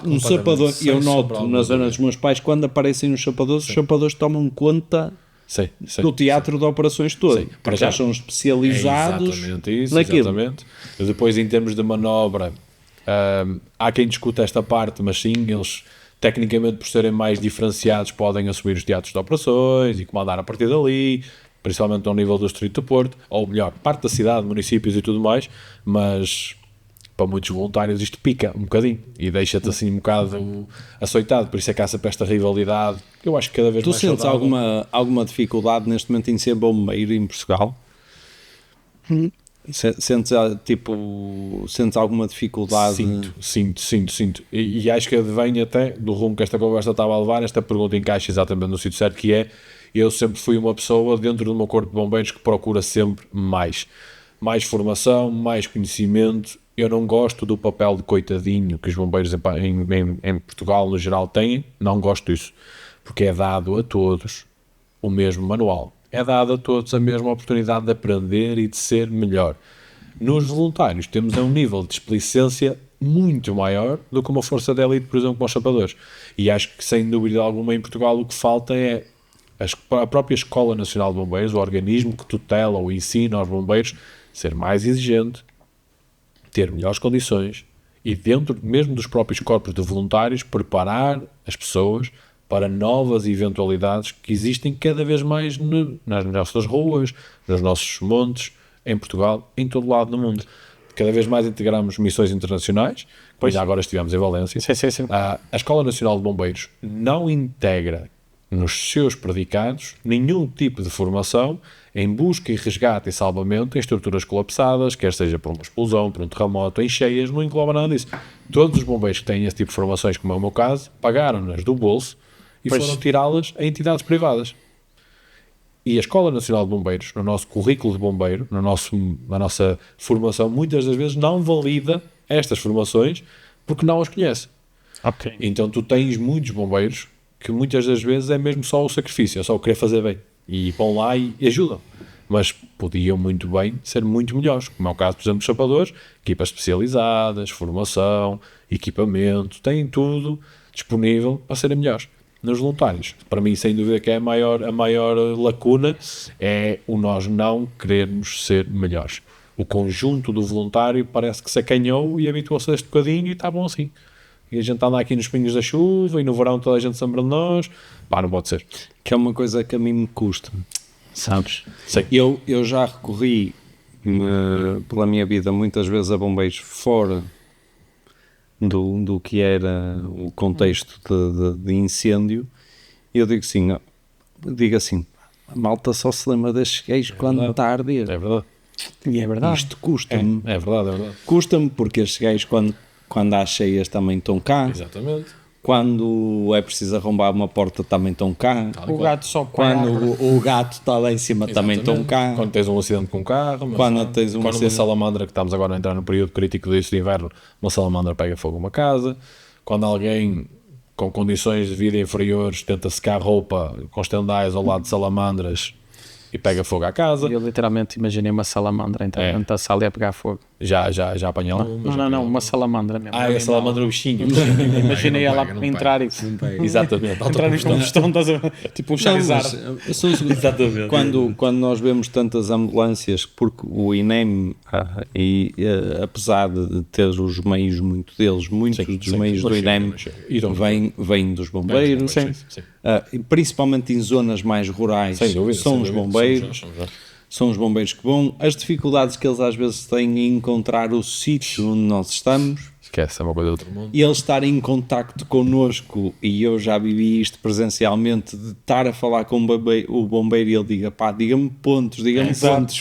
Um chapador, Sem eu sombra noto alguma na zona dúvida. dos meus pais, quando aparecem os chapadores tomam conta Sim. do teatro de operações todo, Sim. porque já são especializados É exatamente isso, naquilo. exatamente. E depois, em termos de manobra, há quem discuta esta parte, mas sim, eles, tecnicamente, por serem mais diferenciados, podem assumir os teatros de operações e comandar a partir dali, principalmente ao nível do Distrito do Porto, ou melhor, parte da cidade, municípios e tudo mais, mas para muitos voluntários isto pica um bocadinho e deixa-te assim um bocado açoitado, por isso é que há sempre esta rivalidade, que eu acho que cada vez Tu mais sentes saudável. alguma dificuldade neste momento em ser bombeiro em Portugal? Sentes alguma dificuldade? Sinto. E acho que advém até do rumo que esta conversa estava a levar. Esta pergunta encaixa exatamente no sítio certo, que é: eu sempre fui uma pessoa dentro do meu corpo de bombeiros que procura sempre mais formação, mais conhecimento. Eu não gosto do papel de coitadinho que os bombeiros em Portugal no geral têm, não gosto disso, porque é dado a todos o mesmo manual, é dado a todos a mesma oportunidade de aprender e de ser melhor. Nos voluntários temos um nível de displicência muito maior do que uma força de elite, por exemplo, como os chapadores, e acho que sem dúvida alguma em Portugal o que falta é a própria Escola Nacional de Bombeiros, o organismo que tutela ou ensina aos bombeiros, ser mais exigente, ter melhores condições e dentro mesmo dos próprios corpos de voluntários preparar as pessoas para novas eventualidades que existem cada vez mais nas nossas ruas, nos nossos montes, em Portugal, em todo lado do mundo. cada vez mais integramos missões internacionais, pois já agora estivemos em Valência. Sim. A Escola Nacional de Bombeiros não integra nos seus predicados nenhum tipo de formação em busca e resgate e salvamento em estruturas colapsadas, quer seja por uma explosão, por um terremoto, em cheias, não engloba nada disso. Todos os bombeiros que têm esse tipo de formações, como é o meu caso, pagaram-nas do bolso e Pois. foram tirá-las a entidades privadas. E a Escola Nacional de Bombeiros, no nosso currículo de bombeiro, na nossa formação, muitas das vezes não valida estas formações porque não as conhece. Ok. Então tu tens muitos bombeiros que muitas das vezes é mesmo só o sacrifício, é só o querer fazer bem. E vão lá e ajudam. Mas podiam muito bem ser muito melhores, como é o caso, por exemplo, dos sapadores, equipas especializadas, formação, equipamento, têm tudo disponível para serem melhores. Nos voluntários, para mim, sem dúvida que é a maior lacuna é o nós não querermos ser melhores. O conjunto do voluntário parece que se acanhou e habituou-se a este bocadinho e está bom assim. E a gente anda aqui nos pingos da chuva e no verão toda a gente se lembra de nós. Pá, não pode ser. Que é uma coisa que a mim me custa, sabes? Sei. Eu já recorri pela minha vida muitas vezes a bombeiros fora do que era o contexto de incêndio, e eu digo assim, a malta só se lembra destes gajos quando está a arder. É verdade. E é verdade. Isto custa-me. É verdade. Custa-me porque estes gajos quando há cheias também estão cá. Exatamente. Quando é preciso arrombar uma porta também estão cá. O gato só Quando o gato está lá em cima também estão cá. Quando tens um acidente com um carro, Quando tens um uma acidente- salamandra, que estamos agora a entrar no período crítico disso de inverno, uma salamandra pega fogo numa casa. Quando alguém com condições de vida inferiores tenta secar roupa com estendais ao lado de salamandras e pega fogo à casa. Eu literalmente imaginei uma salamandra entrar É. dentro da sala e a pegar fogo. Já apanhei alguma. Não, uma salamandra mesmo. Ah, é a salamandra o bichinho. Imaginei ela entrar e Exatamente. entrar nos tostão, estás a ver? Tipo um Charizard. Exatamente. Quando nós vemos tantas ambulâncias, porque o INEM, apesar de ter os meios, muitos dos meios do INEM vêm dos bombeiros, Sim. e principalmente em zonas mais rurais, Sem dúvida. são sem os dúvida. bombeiros. Somos nós. São os bombeiros que vão. As dificuldades que eles às vezes têm em encontrar o sítio onde nós estamos, Esquece, é uma coisa do outro mundo. e eles estarem em contacto connosco, e eu já vivi isto presencialmente, de estar a falar com o bombeiro e ele diga, pá, diga-me pontos,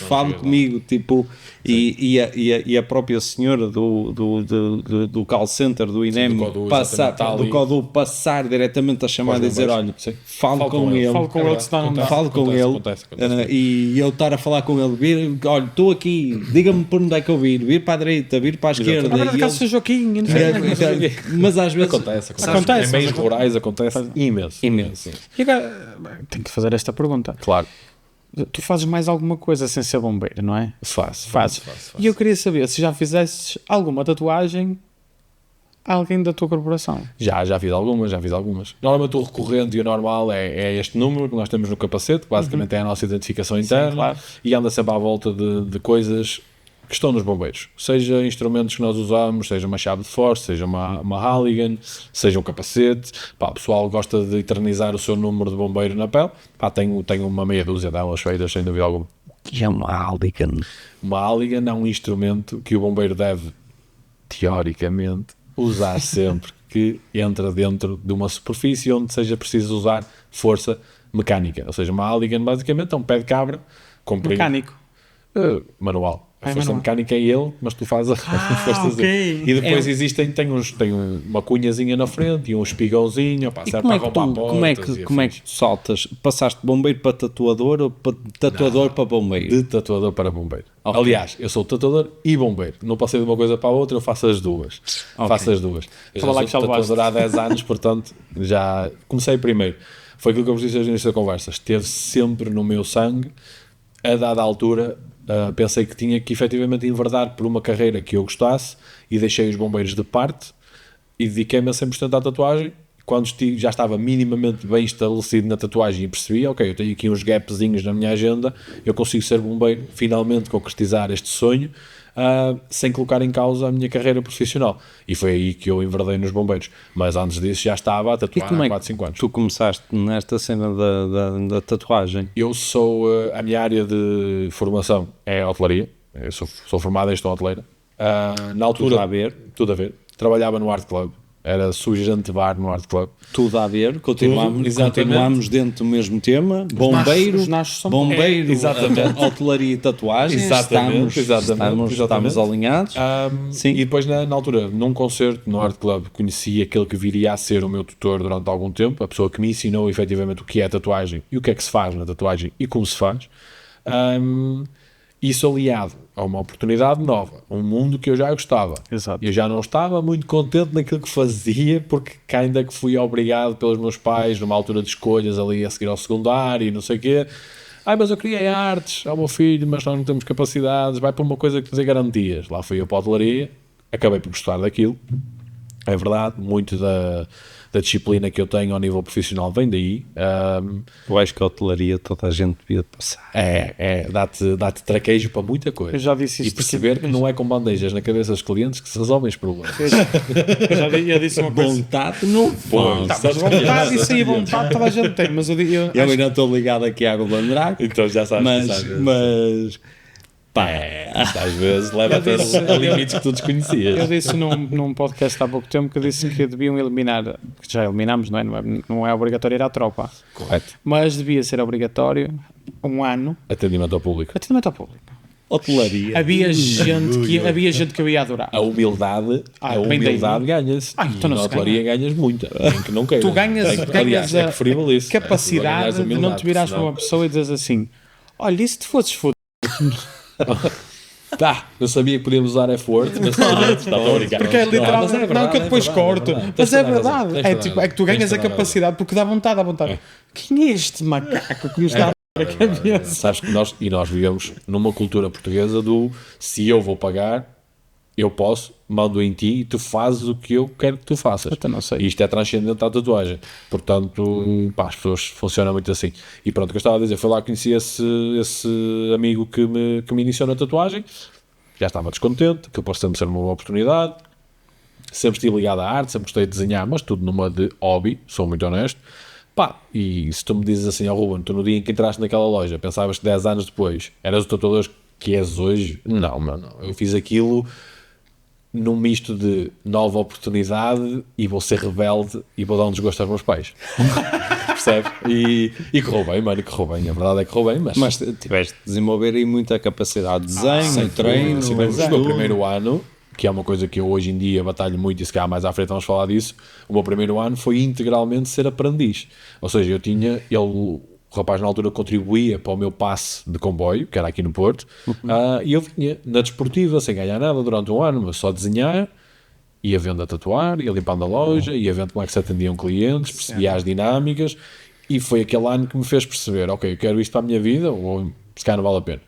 fale comigo, tipo, e a própria senhora do call center do INEM do CODU, passar, exatamente, está do ali. CODU passar diretamente a chamada e Os dizer, bombeiros. olha, Sim. fale com ele, Falo com ele que está num falo com ele, Acontece. e eu estar a falar com ele, olha, estou aqui, diga-me por onde é que eu vir para a direita, vir para a esquerda, Agora e de casa ele- São Joaquim, não sei. mas às vezes Acontece. Em meios rurais acontece imenso. Imenso. E agora, tenho que fazer esta pergunta. Claro. Tu fazes mais alguma coisa sem ser bombeiro, não é? Faço. Fazes. E eu queria saber se já fizesses alguma tatuagem a alguém da tua corporação. Já fiz algumas. Normalmente o recorrente e o normal é este número que nós temos no capacete, que basicamente é a nossa identificação interna, claro. e anda sempre à volta de coisas que estão nos bombeiros. Seja instrumentos que nós usamos, seja uma chave de força, seja uma Halligan, seja um capacete. Pá, o pessoal gosta de eternizar o seu número de bombeiro na pele. Pá, tenho uma meia dúzia delas feitas, sem dúvida alguma. que é uma Halligan. Uma Halligan é um instrumento que o bombeiro deve, teoricamente, usar sempre que entra dentro de uma superfície onde seja preciso usar força mecânica. Ou seja, uma Halligan basicamente é um pé de cabra comprido. Mecânico. Manual. A É força manual. mecânica é ele, mas tu fazes a força ok. E depois tem uma cunhazinha na frente e um espigãozinho, pá, E serve como é, para que roubar tu, portas. como é que tu saltas? Passaste de bombeiro para tatuador ou tatuador para bombeiro? De tatuador para bombeiro. Ok. Aliás, eu sou tatuador e bombeiro. Não passei de uma coisa para a outra, eu faço as duas. Ok. Faço as duas. Eu Fala lá já que sou já levaste. tatuador há 10 anos, portanto, já comecei primeiro. Foi aquilo que eu vos disse no início da conversa. Esteve sempre no meu sangue. A dada altura, pensei que tinha que efetivamente enverdar por uma carreira que eu gostasse e deixei os bombeiros de parte e dediquei-me a 100% à tatuagem. Quando já estava minimamente bem estabelecido na tatuagem e percebi, ok, eu tenho aqui uns gapzinhos na minha agenda, eu consigo ser bombeiro, finalmente concretizar este sonho, sem colocar em causa a minha carreira profissional. E foi aí que eu enverdei nos bombeiros. Mas antes disso já estava a E tatuar como há é 4, que 5 anos. tu começaste nesta cena da tatuagem? Eu sou, a minha área de formação é hotelaria. Eu sou formado em gestão hoteleira. Na altura, Tudo a ver. tudo a ver. Trabalhava no Art Club, era sugerente de bar no Art Club. Tudo a ver, Tudo, exatamente. continuamos dentro do mesmo tema. Bombeiro, os nachos são bombeiro, exatamente. hotelaria e tatuagem. Exatamente, Estamos alinhados. Sim. E depois, na altura, num concerto no Art Club, conheci aquele que viria a ser o meu tutor durante algum tempo, a pessoa que me ensinou efetivamente o que é a tatuagem e o que é que se faz na tatuagem e como se faz. Isso aliado a uma oportunidade nova, um mundo que eu já gostava. Exato. Eu já não estava muito contente naquilo que fazia, porque ainda que fui obrigado pelos meus pais, numa altura de escolhas ali a seguir ao secundário e não sei o quê. Mas eu criei artes ao meu filho, mas nós não temos capacidades, vai para uma coisa que nos dê garantias. Lá fui eu para a hotelaria, acabei por gostar daquilo. É verdade, muito da disciplina que eu tenho ao nível profissional vem daí. Eu acho que a hotelaria toda a gente devia passar. Dá-te traquejo para muita coisa. Eu já disse E isto. perceber que não é com bandejas na cabeça dos clientes que se resolvem os problemas. Eu disse uma coisa. Vontade não foi. Tá, mas vontade, isso aí, vontade toda a gente tem, mas Eu ainda estou ligado aqui à Água do Andrade, Então já sabes mas pá, às vezes leva-te a limites que tu desconhecias. eu disse num podcast há pouco tempo que eu disse que deviam eliminar, que já eliminámos, não é obrigatório ir à tropa, correto. mas devia ser obrigatório um ano Atendimento ao público. atendimento ao público. Hotelaria. Havia gente que eu ia adorar. A humildade, bem daí. ganha-se. Então E não na se hotelaria ganhas muita. Nem que não queiras. Tu ganhas Aliás, é preferível isso. capacidade de não te virares para uma pessoa e dizes assim: olha, e se te fosses foder? Tá, eu sabia que podíamos usar F-word, mas está a brincar. Porque é literal, Mas é não verdade, que eu depois corto, mas é verdade. Tens É toda a tipo, razão. é que tu ganhas a capacidade porque dá vontade. Quem é este macaco que nos está a cabeça? Sabes que nós vivemos numa cultura portuguesa do se eu vou pagar, eu posso, mando em ti e tu fazes o que eu quero que tu faças. Até não sei. E isto é transcendente à tatuagem. Portanto, as pessoas funcionam muito assim. E pronto, o que eu estava a dizer, foi lá que conheci esse amigo que me iniciou na tatuagem. Já estava descontente, que eu posso sempre ser uma boa oportunidade. Sempre estive ligado à arte, sempre gostei de desenhar, mas tudo numa de hobby, sou muito honesto. E se tu me dizes assim, Ruben, tu no dia em que entraste naquela loja, pensavas que 10 anos depois eras o tatuador que és hoje? Não. Eu fiz aquilo num misto de nova oportunidade e vou ser rebelde e vou dar um desgosto aos meus pais. Percebe? E correu bem, mano, correu bem. A verdade é que correu bem, mas tiveste de desenvolver aí muita capacidade de desenho, treino, o meu primeiro ano, que é uma coisa que eu hoje em dia batalho muito e se calhar mais à frente vamos falar disso, o meu primeiro ano foi integralmente ser aprendiz. Ou seja, o rapaz na altura contribuía para o meu passe de comboio, que era aqui no Porto, e eu vinha na desportiva, sem ganhar nada durante um ano, mas só desenhar, ia vendo a tatuar, ia limpando a loja, ia vendo como é que se atendiam clientes, percebia as dinâmicas, e foi aquele ano que me fez perceber, ok, eu quero isto para a minha vida, ou se calhar não vale a pena.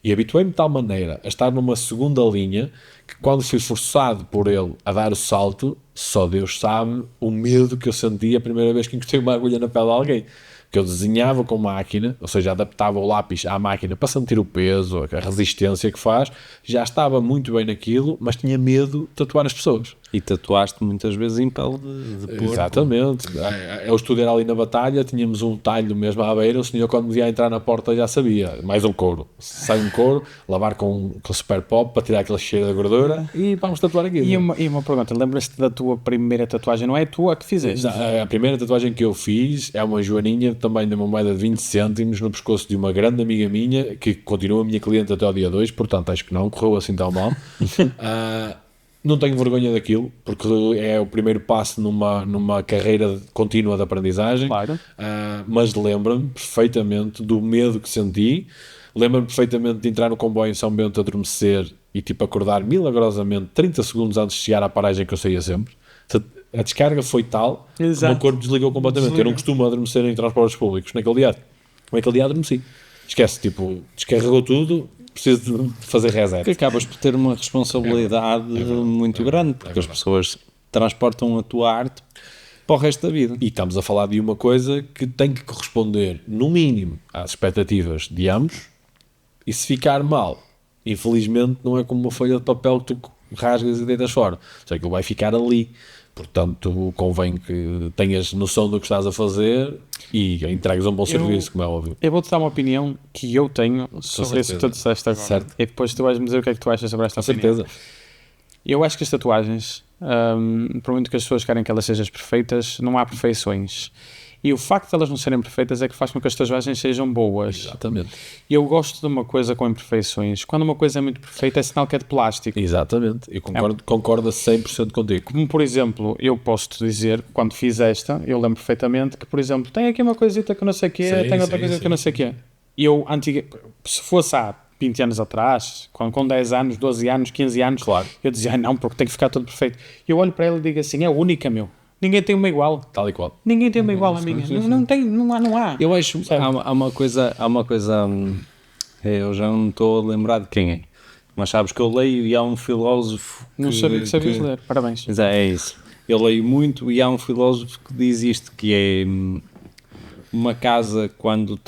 E habituei-me de tal maneira a estar numa segunda linha que quando fui forçado por ele a dar o salto, só Deus sabe o medo que eu senti a primeira vez que encostei uma agulha na pele de alguém. Que eu desenhava com máquina, ou seja, adaptava o lápis à máquina para sentir o peso, a resistência que faz, já estava muito bem naquilo, mas tinha medo de tatuar as pessoas. E tatuaste muitas vezes em pele de porco. Exatamente. Eu estudei ali na batalha, tínhamos um talho mesmo à beira, o senhor quando me via entrar na porta já sabia, mais um couro. Sai um couro, lavar com super pop para tirar aquele cheiro da gordura e vamos tatuar aquilo. E uma pergunta, lembras-te da tua primeira tatuagem? Não é a tua que fizeste? A primeira tatuagem que eu fiz é uma joaninha também de uma moeda de 20 cêntimos no pescoço de uma grande amiga minha que continua a minha cliente até ao dia 2, portanto acho que não correu assim tão mal. Não tenho vergonha daquilo, porque é o primeiro passo numa carreira contínua de aprendizagem. Claro. Mas lembro-me perfeitamente do medo que senti, lembro-me perfeitamente de entrar no comboio em São Bento, adormecer e tipo acordar milagrosamente 30 segundos antes de chegar à paragem que eu saía sempre. A descarga foi tal que o meu corpo desligou completamente. Eu não costumo adormecer em transportes públicos naquele dia. Naquele dia adormeci. Esquece, tipo, descarregou tudo, preciso de fazer reset. Que acabas por ter uma responsabilidade muito grande, porque as pessoas transportam a tua arte para o resto da vida. E estamos a falar de uma coisa que tem que corresponder, no mínimo, às expectativas de ambos, e se ficar mal, infelizmente, não é como uma folha de papel que tu rasgas e deitas fora. Ou seja, aquilo vai ficar ali. Portanto, convém que tenhas noção do que estás a fazer e entregues um bom serviço, como é óbvio. Eu vou-te dar uma opinião que eu tenho sobre isso que tu disseste agora. Certo. E depois tu vais-me dizer o que é que tu achas sobre esta opinião. certeza. Eu acho que as tatuagens, por muito que as pessoas querem que elas sejam perfeitas, não há perfeições. E o facto de elas não serem perfeitas é que faz com que as tatuagens sejam boas. Exatamente. Eu gosto de uma coisa com imperfeições. Quando uma coisa é muito perfeita, é sinal que é de plástico. Exatamente. Eu concordo a 100% contigo. Como, por exemplo, eu posso-te dizer que quando fiz esta, eu lembro perfeitamente que, por exemplo, tem aqui uma coisita que não sei o quê, Sim, tem outra sim, coisa sim. que não sei o quê. E eu, se fosse há 20 anos atrás, com 10 anos, 12 anos, 15 anos, Claro. eu dizia, não, porque tem que ficar tudo perfeito. E eu olho para ela e digo assim, é única, meu. Ninguém tem uma igual. Tal e qual. Ninguém tem uma igual a minha. Não há. Eu acho que há uma coisa, eu já não estou a lembrar de quem é, mas sabes que eu leio e há um filósofo Não sabia que sabias ler. Parabéns. Mas é isso. Eu leio muito e há um filósofo que diz isto, que é uma casa, quando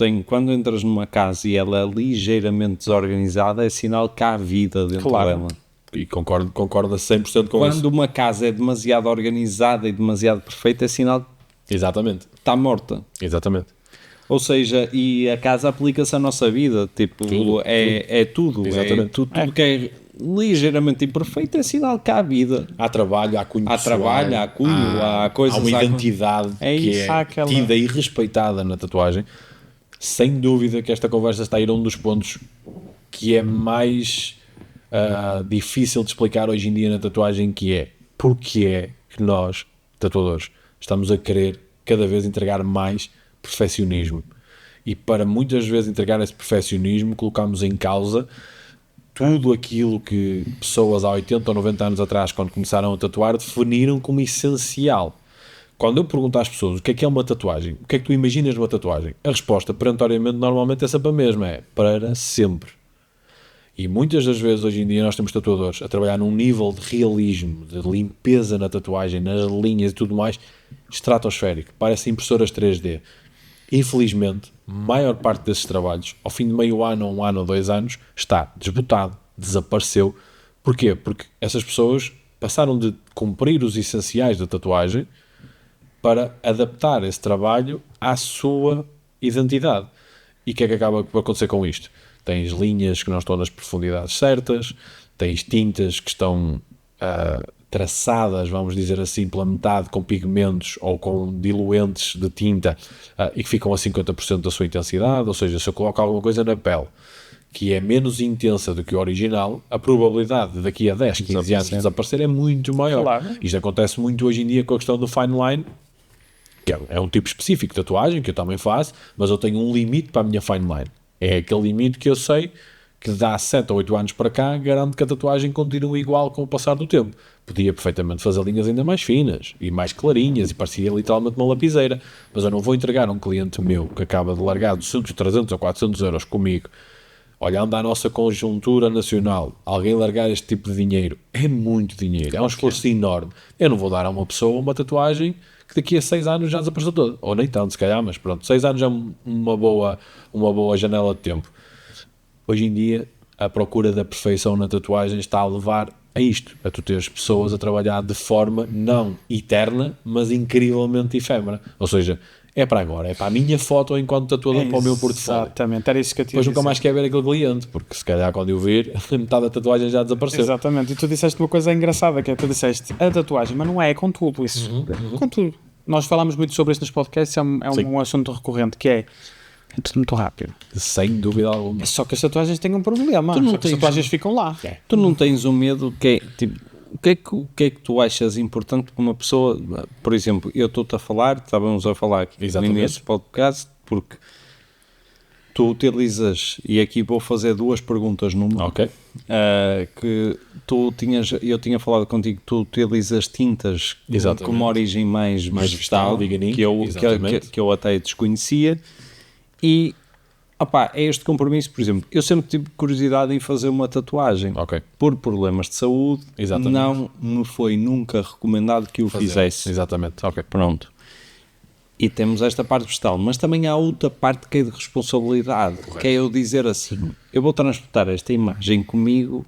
entras numa casa e ela é ligeiramente desorganizada, é sinal que há vida dentro Claro. dela. E concordo a 100% com Quando isso. uma casa é demasiado organizada e demasiado perfeita, é sinal que Exatamente. está morta. Exatamente. Ou seja, e a casa aplica-se à nossa vida, tipo, Tudo, é tudo. Exatamente. É tudo que é ligeiramente imperfeito é sinal que há vida. Há trabalho, há cunho Há pessoal, trabalho, há cunho, há coisas. Há uma identidade É que isso, é há aquela- tida e respeitada na tatuagem. Sem dúvida que esta conversa está a ir a um dos pontos que é mais difícil de explicar hoje em dia na tatuagem, que é porque é que nós, tatuadores, estamos a querer cada vez entregar mais perfeccionismo. E para muitas vezes entregar esse perfeccionismo, colocamos em causa tudo aquilo que pessoas há 80 ou 90 anos atrás, quando começaram a tatuar, definiram como essencial. Quando eu pergunto às pessoas o que é uma tatuagem, o que é que tu imaginas numa tatuagem, a resposta perentoriamente normalmente é sempre a mesma, é para sempre. E muitas das vezes hoje em dia nós temos tatuadores a trabalhar num nível de realismo, de limpeza na tatuagem, nas linhas e tudo mais, estratosférico, parece impressoras 3D. Infelizmente, a maior parte desses trabalhos, ao fim de meio ano, ou 1 ano ou 2 anos, está desbotado, desapareceu. Porquê? Porque essas pessoas passaram de cumprir os essenciais da tatuagem para adaptar esse trabalho à sua identidade. E o que é que acaba por acontecer com isto? Tens linhas que não estão nas profundidades certas, tens tintas que estão traçadas, vamos dizer assim, pela metade com pigmentos ou com diluentes de tinta e que ficam a 50% da sua intensidade. Ou seja, se eu coloco alguma coisa na pele que é menos intensa do que o original, a probabilidade de daqui a 10, 15 anos desaparecer é muito maior. Claro. Isto acontece muito hoje em dia com a questão do fine line, que é um tipo específico de tatuagem, que eu também faço, mas eu tenho um limite para a minha fine line. É aquele limite que eu sei que dá 7 ou 8 anos para cá, garanto que a tatuagem continua igual com o passar do tempo. Podia perfeitamente fazer linhas ainda mais finas e mais clarinhas e parecia literalmente uma lapiseira, mas eu não vou entregar a um cliente meu que acaba de largar 200, 300 ou 400 euros comigo, olhando à nossa conjuntura nacional, alguém largar este tipo de dinheiro é muito dinheiro, é um esforço enorme. Eu não vou dar a uma pessoa uma tatuagem que daqui a 6 anos já desapareceu toda, ou nem tanto se calhar, mas pronto, 6 anos é uma boa janela de tempo. Hoje em dia a procura da perfeição na tatuagem está a levar a isto, a tu teres pessoas a trabalhar de forma não eterna, mas incrivelmente efêmera, ou seja, é para agora, é para a minha foto enquanto tatuador, para o meu portfólio. Exatamente, era isso que eu te ia Depois nunca dizer. mais quer ver aquele cliente, porque se calhar quando eu vir, metade da tatuagem já desapareceu. Exatamente, e tu disseste uma coisa engraçada, que é, tu disseste a tatuagem, mas não é com tudo isso. Com tudo. Nós falamos muito sobre isso nos podcasts, é um assunto recorrente, que é tudo muito rápido. Sem dúvida alguma. Só que as tatuagens têm um problema, Tu não só que as tens- tatuagens ficam lá. Tu não tens um medo que é, tipo, o que é que tu achas importante para uma pessoa? Por exemplo, eu estou-te a falar, estávamos a falar aqui Exatamente. no início do podcast, porque tu utilizas, e aqui vou fazer 2 perguntas numa, Ok. que eu tinha falado contigo que tu utilizas tintas Exatamente. com uma origem mais vegetal, veganismo, que eu até desconhecia, e opá, é este compromisso. Por exemplo, eu sempre tive curiosidade em fazer uma tatuagem. Ok. Por problemas de saúde, Exatamente. não me foi nunca recomendado que o fizesse. Exatamente, ok. Pronto. E temos esta parte vegetal, mas também há outra parte que é de responsabilidade, que é eu dizer assim, eu vou transportar esta imagem comigo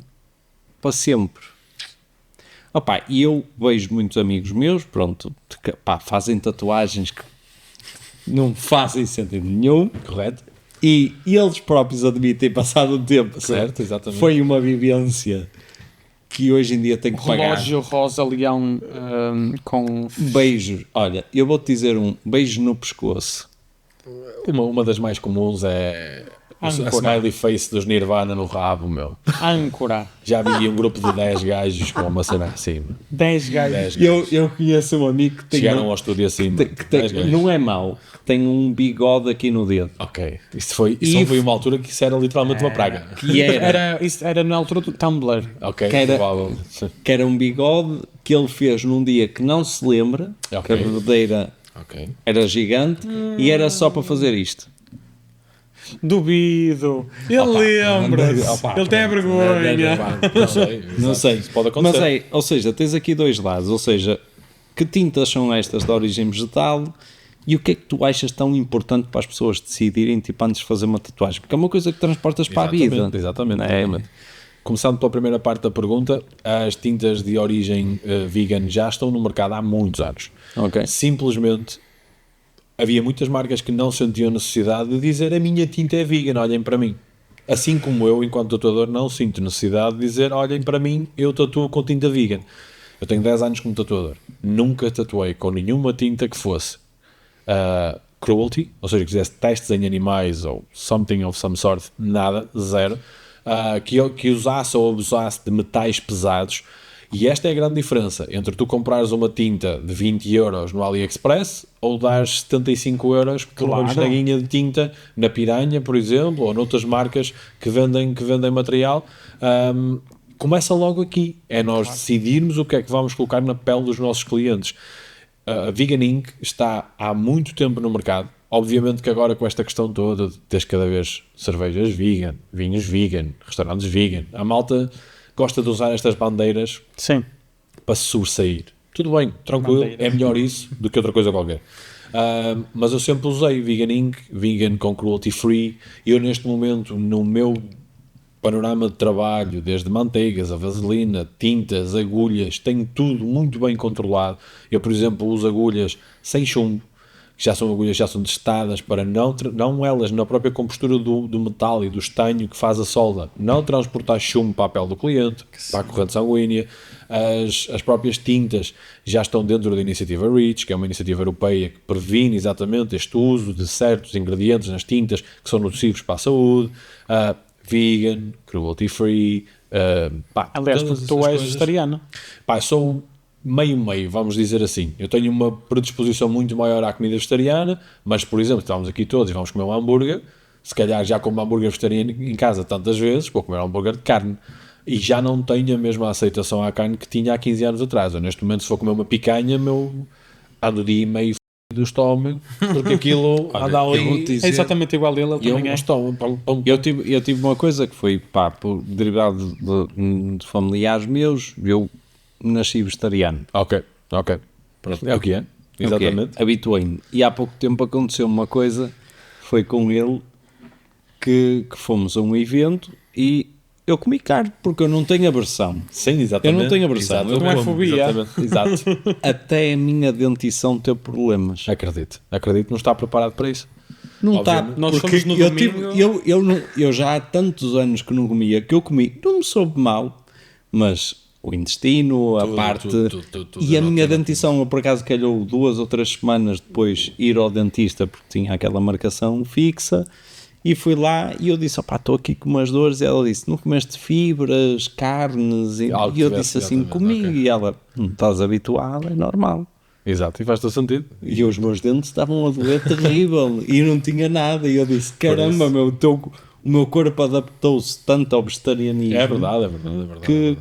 para sempre. Opa, e eu vejo muitos amigos meus, pronto, que, pá, fazem tatuagens que não fazem sentido nenhum, Correto? e eles próprios admitem, passado um tempo, Certo, exatamente. foi uma vivência que hoje em dia tenho que pagar. Relógio rosa leão com... Beijos. Olha, eu vou-te dizer beijo no pescoço. Uma das mais comuns é a smiley face dos Nirvana no rabo, meu. âncora. Já vi um grupo de 10 gajos com uma cena assim. 10 gajos. Eu conheço um amigo que tem Chegaram ao estúdio assim. que tem, 10 gajos. não é mau, tem um bigode aqui no dedo. Ok. Isso foi uma altura que isso era literalmente uma praga. Que Isso era na altura do Tumblr. Ok. que era- provável. que era um bigode que ele fez num dia que não se lembra, Ok. que a bebedeira Ok. era gigante e era só para fazer isto. Duvido. Ele lembra-se. Opa, Ele tem vergonha. Não sei. Não sei. Isso pode acontecer. Mas ou seja, tens aqui dois lados, ou seja, que tintas são estas de origem vegetal e o que é que tu achas tão importante para as pessoas decidirem, tipo, antes de fazer uma tatuagem? Porque é uma coisa que transportas para a vida. Exatamente. É, Começando pela primeira parte da pergunta, as tintas de origem vegan já estão no mercado há muitos anos. ok. Simplesmente havia muitas marcas que não sentiam necessidade de dizer a minha tinta é vegan, olhem para mim. Assim como eu, enquanto tatuador, não sinto necessidade de dizer olhem para mim, eu tatuo com tinta vegan. Eu tenho 10 anos como tatuador. Nunca tatuei com nenhuma tinta que fosse cruelty, ou seja, que fizesse testes em animais ou something of some sort, nada, zero. Que usasse ou abusasse de metais pesados. E esta é a grande diferença entre tu comprares uma tinta de 20 euros no AliExpress ou dares 75 euros por uma Claro. bisnaguinha de tinta na Piranha, por exemplo, ou noutras marcas que vendem material. Começa logo aqui. É nós decidirmos o que é que vamos colocar na pele dos nossos clientes. A Vegan Ink está há muito tempo no mercado. Obviamente que agora com esta questão toda de teres cada vez cervejas vegan, vinhos vegan, restaurantes vegan, a malta gosta de usar estas bandeiras Sim. para se sobressair. Tudo bem, tranquilo, Bandeiras. é melhor isso do que outra coisa qualquer. Mas eu sempre usei Vegan Ink, vegan com cruelty free. Eu neste momento, no meu panorama de trabalho, desde manteigas, a vaselina, tintas, agulhas, tenho tudo muito bem controlado. Eu, por exemplo, uso agulhas sem chumbo, que já são agulhas já são testadas para não elas, na própria compostura do metal e do estanho que faz a solda, não transportar chumbo para a pele do cliente, para a corrente sanguínea. As próprias tintas já estão dentro da iniciativa REACH, que é uma iniciativa europeia que previne exatamente este uso de certos ingredientes nas tintas que são nocivos para a saúde. Vegan, cruelty free. Aliás, todas porque essas tu és coisas. vegetariano. Pá, sou meio, vamos dizer assim. Eu tenho uma predisposição muito maior à comida vegetariana, mas, por exemplo, estamos aqui todos e vamos comer um hambúrguer, se calhar já como hambúrguer vegetariano em casa tantas vezes, vou comer um hambúrguer de carne. E já não tenho a mesma aceitação à carne que tinha há 15 anos atrás. Eu, neste momento, se for comer uma picanha, ando de meio f*** do estômago, porque aquilo anda eu vou-te ali... dizer- É exatamente igual dele, ele Eu também é. Eu tive uma coisa que foi, por derivado de familiares meus, eu nasci vegetariano. Ok. Pronto, é o que é. Exatamente. Ok, habituei-me. E há pouco tempo aconteceu uma coisa, foi com ele, que fomos a um evento e eu comi carne, porque eu não tenho aversão. Sim, exatamente. Eu não tenho aversão, Exato, eu não é como, fobia. exatamente. Exato. Até a minha dentição teve problemas. Acredito que não está preparado para isso. Não está, Obviamente. Nós porque fomos no domingo. eu já há tantos anos que não comia, que eu comi, não me soube mal, mas o intestino, a Tudo, parte... tudo, e a não minha tem dentição, eu, por acaso, calhou 2 ou 3 semanas depois ir ao dentista, porque tinha aquela marcação fixa, e fui lá e eu disse, opá, estou aqui com umas dores, e ela disse, não comeste fibras, carnes, e Algo que eu tivesse, disse assim, exatamente, comi, ok. e ela, não estás habituado, é normal. Exato, e faz todo sentido. E os meus dentes estavam a doer terrível e não tinha nada. E eu disse: caramba, o meu corpo adaptou-se tanto ao vegetarianismo É verdade.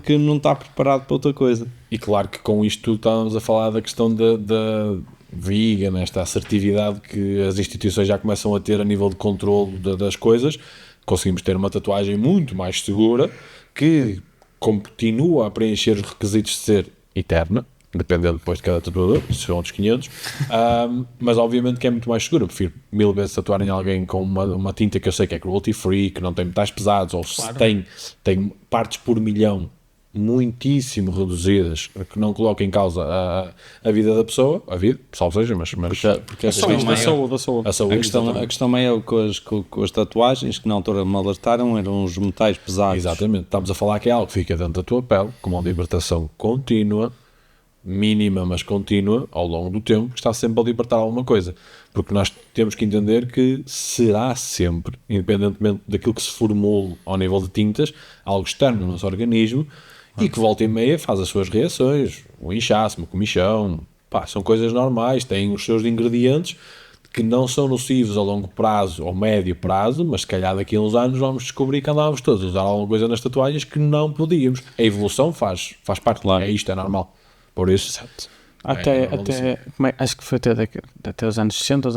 que não está preparado para outra coisa. E claro que com isto tudo estávamos a falar da questão da vegan, esta assertividade que as instituições já começam a ter a nível de controle das coisas. Conseguimos ter uma tatuagem muito mais segura que continua a preencher os requisitos de ser eterna, dependendo depois de cada tatuador, isso são outros 500, mas obviamente que é muito mais seguro. Eu prefiro 1000 vezes tatuar em alguém com uma tinta que eu sei que é cruelty free, que não tem metais pesados, ou se tem partes por milhão muitíssimo reduzidas, que não colocam em causa a vida da pessoa, salvo seja, mas Porque A saúde. a saúde, a questão maior com as tatuagens que na altura me alertaram eram os metais pesados. exatamente, estamos a falar que é algo que fica dentro da tua pele, com uma libertação contínua, mínima, mas contínua, ao longo do tempo, que está sempre a libertar alguma coisa. Porque nós temos que entender que será sempre, independentemente daquilo que se formule ao nível de tintas, algo externo no nosso organismo e que volta e meia faz as suas reações, o inchaço, uma comichão, são coisas normais, têm os seus ingredientes que não são nocivos a longo prazo ou médio prazo, mas se calhar daqui a uns anos vamos descobrir que andávamos todos a usar alguma coisa nas tatuagens que não podíamos. A evolução faz parte, Claro. é isto, é normal. Por isso, Até, é acho que foi até os anos 60,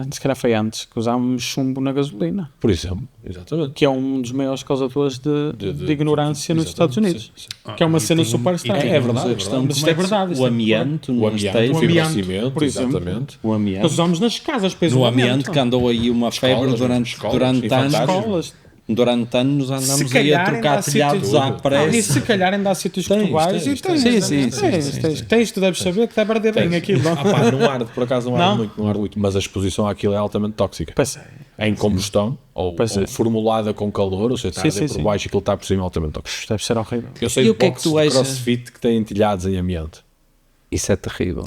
se calhar foi antes, que usávamos chumbo na gasolina, por exemplo, exatamente. que é um dos maiores causadores de ignorância nos Estados exatamente, Unidos. sim. Que é uma cena super estranha. É verdade, A questão Mas isto é verdade. o amianto, O no amianto, States, o amianto, fibrocimento, por exemplo. exatamente. o Nós amianto. usamos nas casas, depois No o amianto que andou aí uma febre durante escolas, anos. escolas. Durante anos Se andamos aí calhar a trocar ainda há telhados sítios- à E pressa. se calhar ainda há sítios que tu Tens, vais tens, e tens. sim. Tens, tu deves saber que deve arder bem aquilo. Não arde, por acaso não arde Não? muito, não arde muito, mas a exposição àquilo é altamente tóxica. Pois é. Em combustão, ou Pois é. formulada com calor, ou seja, está a Sim, arder sim, por sim. baixo e aquilo está por cima, é altamente tóxico. Deve ser horrível. Eu sei E de o que é que boxes tu de achas? crossfit que têm telhados em amianto. Isso é terrível.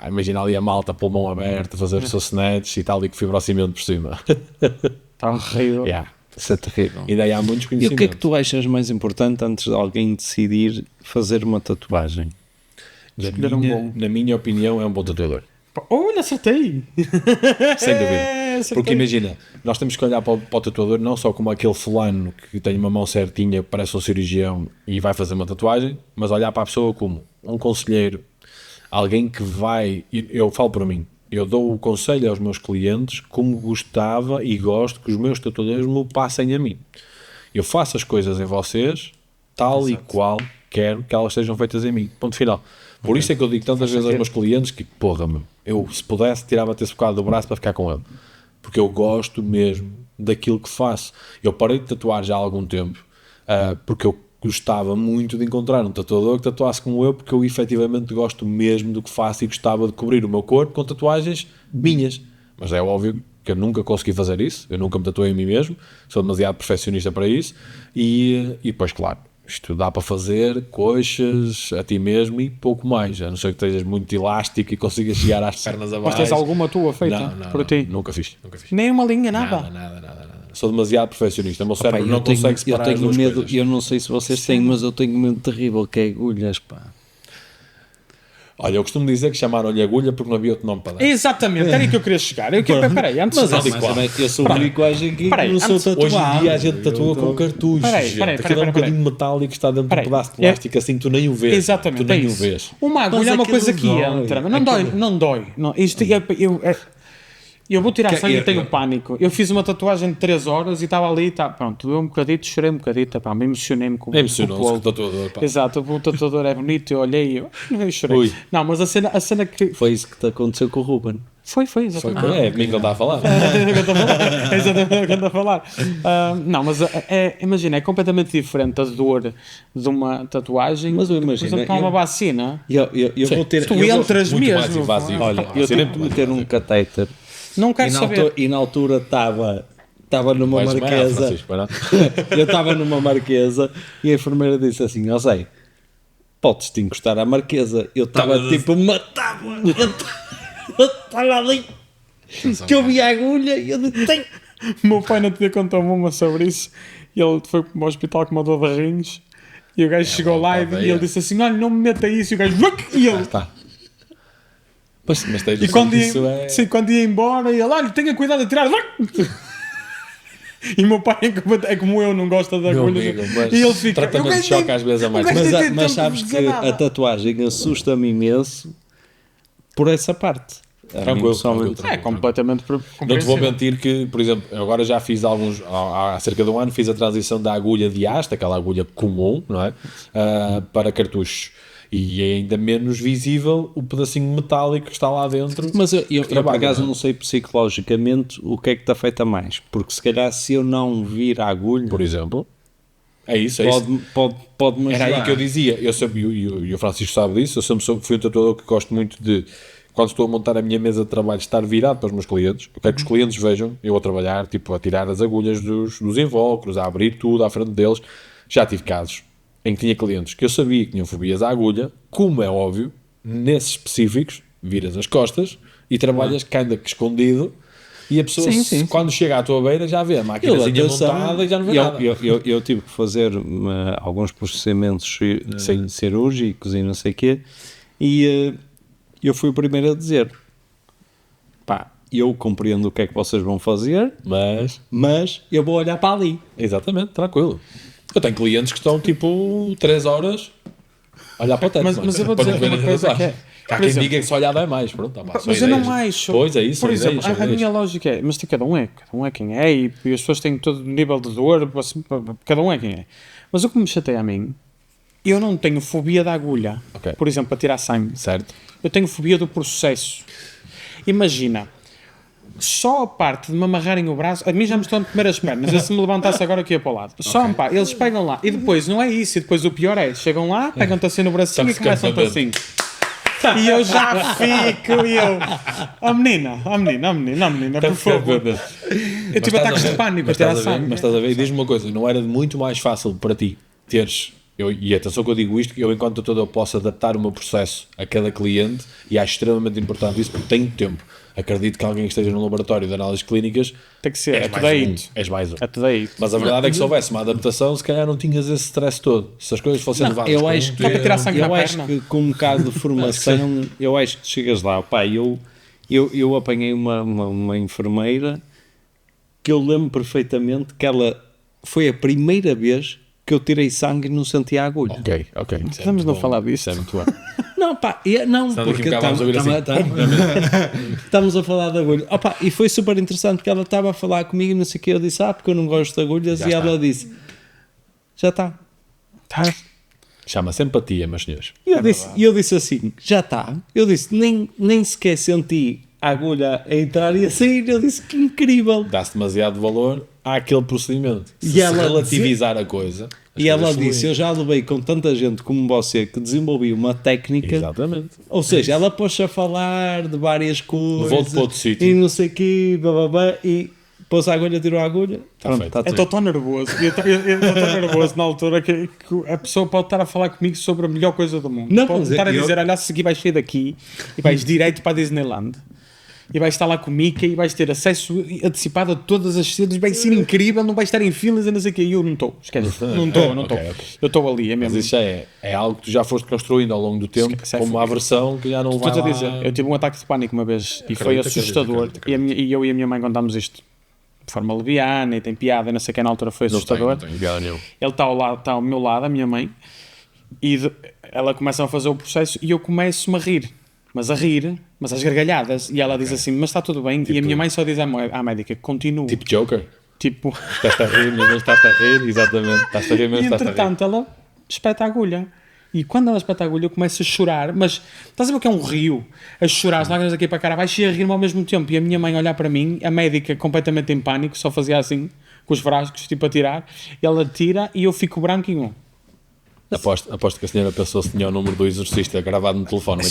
Imagina ali a malta, pulmão aberto, a fazer o seu snatch e tal, e com fibrocimento por cima. Está horrível. Isso é terrível. E daí há muitos E conhecimentos. o que é que tu achas mais importante antes de alguém decidir fazer uma tatuagem? Escolher um bom. Na minha opinião, é um bom tatuador. Olha, acertei! Sem dúvida. Acertei. Porque imagina, nós temos que olhar para o tatuador não só como aquele fulano que tem uma mão certinha, que parece um cirurgião e vai fazer uma tatuagem, mas olhar para a pessoa como um conselheiro, alguém que vai. Eu falo por mim, eu dou o conselho aos meus clientes como gostava e gosto que os meus tatuadores me passem a mim. Eu faço as coisas em vocês tal e qual quero que elas sejam feitas em mim. Ponto final. Por isso é que eu digo tantas vezes aos meus clientes que, porra, meu, eu se pudesse tirava-te esse bocado do braço para ficar com ele. Porque eu gosto mesmo daquilo que faço. Eu parei de tatuar já há algum tempo, porque eu gostava muito de encontrar um tatuador que tatuasse como eu, porque eu efetivamente gosto mesmo do que faço e gostava de cobrir o meu corpo com tatuagens minhas. Mas é óbvio que eu nunca consegui fazer isso, eu nunca me tatuei em mim mesmo, sou demasiado perfeccionista para isso, e depois, claro, isto dá para fazer coxas a ti mesmo e pouco mais, a não ser que estejas muito elástico e consigas chegar às pernas abaixo. Mas tens alguma tua feita por ti? Nunca fiz. Nem uma linha, nada. Nada. Sou demasiado perfeccionista, o meu cérebro Pá, não consegue eu separar as tenho duas medo, coisas. eu não sei se vocês têm, mas eu tenho medo terrível que é agulhas, pá. Olha, eu costumo dizer que chamaram-lhe agulha porque não havia outro nome para dar. Exatamente, era aí que eu queria chegar. Peraí, antes Mas de eu sou o único que Peraí, não sou antes- tatuado. Hoje em dia a gente tatua com cartuchos. Peraí, gente. peraí, Aquilo é um peraí. bocadinho metálico que está dentro de Peraí. um pedaço de plástico, assim tu nem o vês. Exatamente, Tu nem é o isso. vês. Uma agulha é uma aquilo coisa que dói. entra, mas não dói. Não, isto, eu vou tirar sangue e tenho pânico. Eu fiz uma tatuagem de 3 horas e estava ali, pronto, doeu um bocadito, chorei um bocadito, pá, me emocionei-me com Emocionou-se com com o o tatuador. Pá. Exato, o tatuador é bonito, eu olhei e eu chorei. Ui. Não, mas a cena que... Foi isso que te aconteceu com o Ruben. Foi, exatamente. É de mim que ele está a falar. É exatamente o que eu estou a falar. Não, mas imagina, é completamente diferente a dor de uma tatuagem. Mas eu por imagino, exemplo, com uma vacina. Eu Sim. vou ter... Tu eu vou- entras muito mais mesmo. invasivo. Olha, eu Vacina é tive muito que meter um catéter Não quero saber. e na altura estava numa Vais desmaiar, marquesa. Francisco, vai não? Eu estava numa marquesa e a enfermeira disse assim: ó Zé, podes te encostar à marquesa. Eu estava tipo, matava. Eu estava ali, que eu vi a agulha e eu disse: tem. O meu pai não te contou-me uma sobre isso. E ele foi para o hospital com uma dor de rins. E o gajo chegou lá e ele disse assim: olha, não me meta isso. E o gajo, e ele. Tá. Pois, mas tens E quando ia, isso é... sim, quando ia embora, ele, olha, tenha cuidado de tirar. E o meu pai é como eu, não gosta da Meu agulha. amigo, mas E ele fica. tratamento "O gajo de choque tem- às vezes é mais... o gajo tem Mas tempo sabes de que dizer nada." a tatuagem assusta-me imenso por essa parte. A mim, Tranquilo, pessoalmente. tranquilo. É completamente Não te vou compreensível. mentir que, por exemplo, agora já fiz há cerca de um ano, fiz a transição da agulha de haste, aquela agulha comum, não é? Para cartuchos. E é ainda menos visível o pedacinho metálico que está lá dentro. Mas eu por trabalho, acaso não é? não sei psicologicamente o que é que te afeta mais. Porque se calhar se eu não vir a agulha, Por exemplo, É isso, é isso. Pode-me ajudar. Era aí que eu dizia, eu sempre, e o Francisco sabe disso, eu sempre fui um tatuador que gosto muito de, quando estou a montar a minha mesa de trabalho, estar virado para os meus clientes. Eu quero que os clientes vejam eu a trabalhar, tipo, a tirar as agulhas dos invólucros, a abrir tudo à frente deles. Já tive casos em que tinha clientes que eu sabia que tinham fobias à agulha, como é óbvio, nesses específicos, viras as costas e trabalhas que escondido. E a pessoa, quando chega à tua beira, já vê a maquinazinha montada e já não vê nada. Eu tive que fazer alguns procedimentos cirúrgicos e não sei o quê, e eu fui o primeiro a dizer, pá, eu compreendo o que é que vocês vão fazer, mas eu vou olhar para ali. Exatamente, tranquilo. Eu tenho clientes que estão tipo 3 horas a olhar para o teto. Mas eu vou dizer uma coisa que é... Há quem diga que só olhar é mais, pronto. Mas eu não acho. Pois é isso. Por exemplo, a minha lógica é, mas cada um é quem é, e as pessoas têm todo nível de dor, assim, cada um é quem é. Mas o que me chateia a mim, eu não tenho fobia da agulha, por exemplo, para tirar sangue. Certo. Eu tenho fobia do processo. Imagina, só a parte de me amarrarem o braço, a mim já me estão a comer as pernas, eu se me levantasse agora aqui ia para o lado. Só pá, eles pegam lá, e depois não é isso, e depois o pior é, chegam lá, pegam-te assim no bracinho e começam-te assim. E eu já fico, menina, por favor. Eu tive ataques de pânico a tirar sangue. Mas estás a ver, e diz-me uma coisa, não era muito mais fácil para ti teres, e atenção que eu digo isto, que eu enquanto todo eu posso adaptar o meu processo a cada cliente, e acho extremamente importante isso, porque tenho tempo. Acredito que alguém que esteja num laboratório de análises clínicas tem que ser, és mais um. Mas a verdade é que se houvesse uma adaptação, se calhar não tinhas esse stress todo. Se as coisas fossem levadas eu acho que, para tirar sangue eu na acho perna. que com um bocado de formação, eu acho que chegas lá. Pá, eu apanhei uma enfermeira que eu lembro perfeitamente que ela foi a primeira vez que eu tirei sangue e não senti a agulha. Ok. Estamos a falar disso. É muito bom. Não, pá, não, porque estamos a falar de agulha. Opa, e foi super interessante porque ela estava a falar comigo e não sei o que, eu disse, porque eu não gosto de agulhas, já e está. Ela disse, já está. Chama-se empatia, meus senhores. E eu disse assim, já está. Eu disse, nem sequer senti a agulha a entrar e a sair. Eu disse, que incrível. Dá-se demasiado valor àquele procedimento. Se relativizar a coisa... E ela disse, eu já levei com tanta gente como você que desenvolvi uma técnica. Exatamente. Ou seja, ela pôs-se a falar de várias coisas. Levou-te para outro sítio. E não sei o quê, e pôs a agulha, tirou a agulha. Eu estou tão nervoso. Eu estou tão nervoso na altura que a pessoa pode estar a falar comigo sobre a melhor coisa do mundo. Não, pode estar a dizer, olha, a seguir vais sair daqui e vais direito para a Disneyland. E vais estar lá com o Mickey e vais ter acesso antecipado a todas as cenas, vai ser incrível, não vais estar em filas e não sei o que. E eu não estou, esquece, não estou. Okay. Eu estou ali, é mesmo. Mas isso é algo que tu já foste construindo ao longo do tempo, como uma versão que já não vai lá... dizer, eu tive um ataque de pânico uma vez e foi assustador. E eu e a minha mãe contámos isto de forma leviana e tem piada, não sei o que, na altura foi assustador. Não tem piada nenhuma. Ele está ao meu lado, a minha mãe, e ela começa a fazer o processo e eu começo-me a rir. Mas às gargalhadas. E ela diz assim, mas está tudo bem. E a minha mãe só diz à médica, continua. Tipo Joker. Tipo... Estás-te a rir, mas não estás a rir, exatamente. Estás-te a rir, mas e estás a rir. entretanto ela espeta a agulha. E quando ela espeta a agulha eu começo a chorar. Mas estás a ver o que é um rio? A chorar, as lágrimas aqui para cara abaixo e a rir-me ao mesmo tempo. E a minha mãe olhar para mim, a médica completamente em pânico, só fazia assim, com os frascos, tipo a tirar. E ela tira e eu fico branquinho. Aposto que a senhora pensou se tinha o número do exorcista gravado no telefone.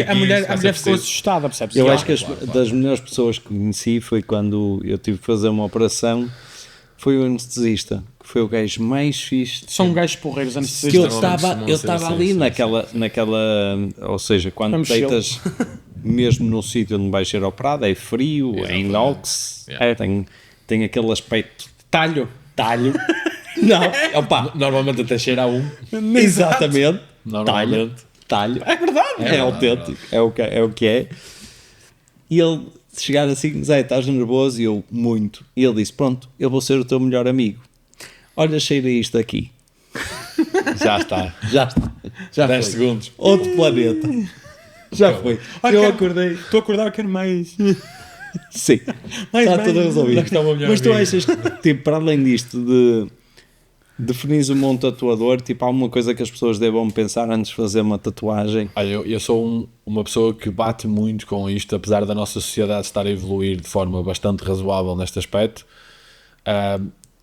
A mulher ficou assustada, percebes? Eu acho que das melhores pessoas que conheci foi quando eu tive que fazer uma operação, foi o anestesista, que foi o gajo mais fixe. São gajos porreiros anestesistas. Que eu estava ali naquela, ou seja, quando deitas mesmo no sítio onde vais ser operado, é frio, é inox, tem aquele aspecto talho. Não, opa. Normalmente até cheira a Exatamente. Normalmente. Talho. É verdade. É autêntico. É o que é. E ele chegar assim, Zé, estás nervoso? E eu, muito. E ele disse, pronto, eu vou ser o teu melhor amigo. Olha, cheira isto aqui. Já está. Já 10 foi. segundos. Outro planeta. Já foi. Eu acordei. Estou a acordar, quero mais. Sim. Está tudo resolvido. Mas tu achas que, tipo, para além disto de definires um bom tatuador, tipo, há alguma coisa que as pessoas devam pensar antes de fazer uma tatuagem? Olha, eu sou uma pessoa que bate muito com isto, apesar da nossa sociedade estar a evoluir de forma bastante razoável neste aspecto.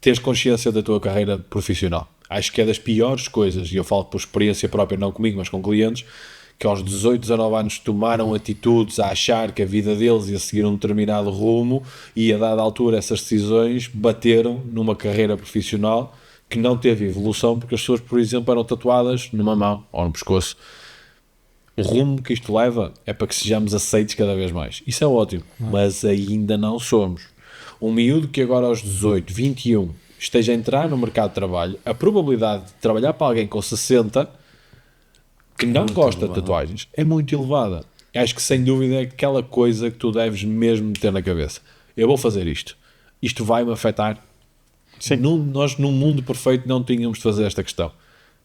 teres consciência da tua carreira profissional. Acho que é das piores coisas, e eu falo por experiência própria, não comigo, mas com clientes, que aos 18, 19 anos tomaram atitudes a achar que a vida deles ia seguir um determinado rumo e a dada altura essas decisões bateram numa carreira profissional que não teve evolução porque as pessoas, por exemplo, eram tatuadas numa mão ou no pescoço. O rumo que isto leva é para que sejamos aceitos cada vez mais. Isso é ótimo, mas ainda não somos. Um miúdo que agora aos 18, 21 esteja a entrar no mercado de trabalho, a probabilidade de trabalhar para alguém com 60 que não gosta de tatuagens é muito elevada. Acho que sem dúvida é aquela coisa que tu deves mesmo ter na cabeça. Eu vou fazer isto. Isto vai-me afetar. Sim. Nós num mundo perfeito não tínhamos de fazer esta questão.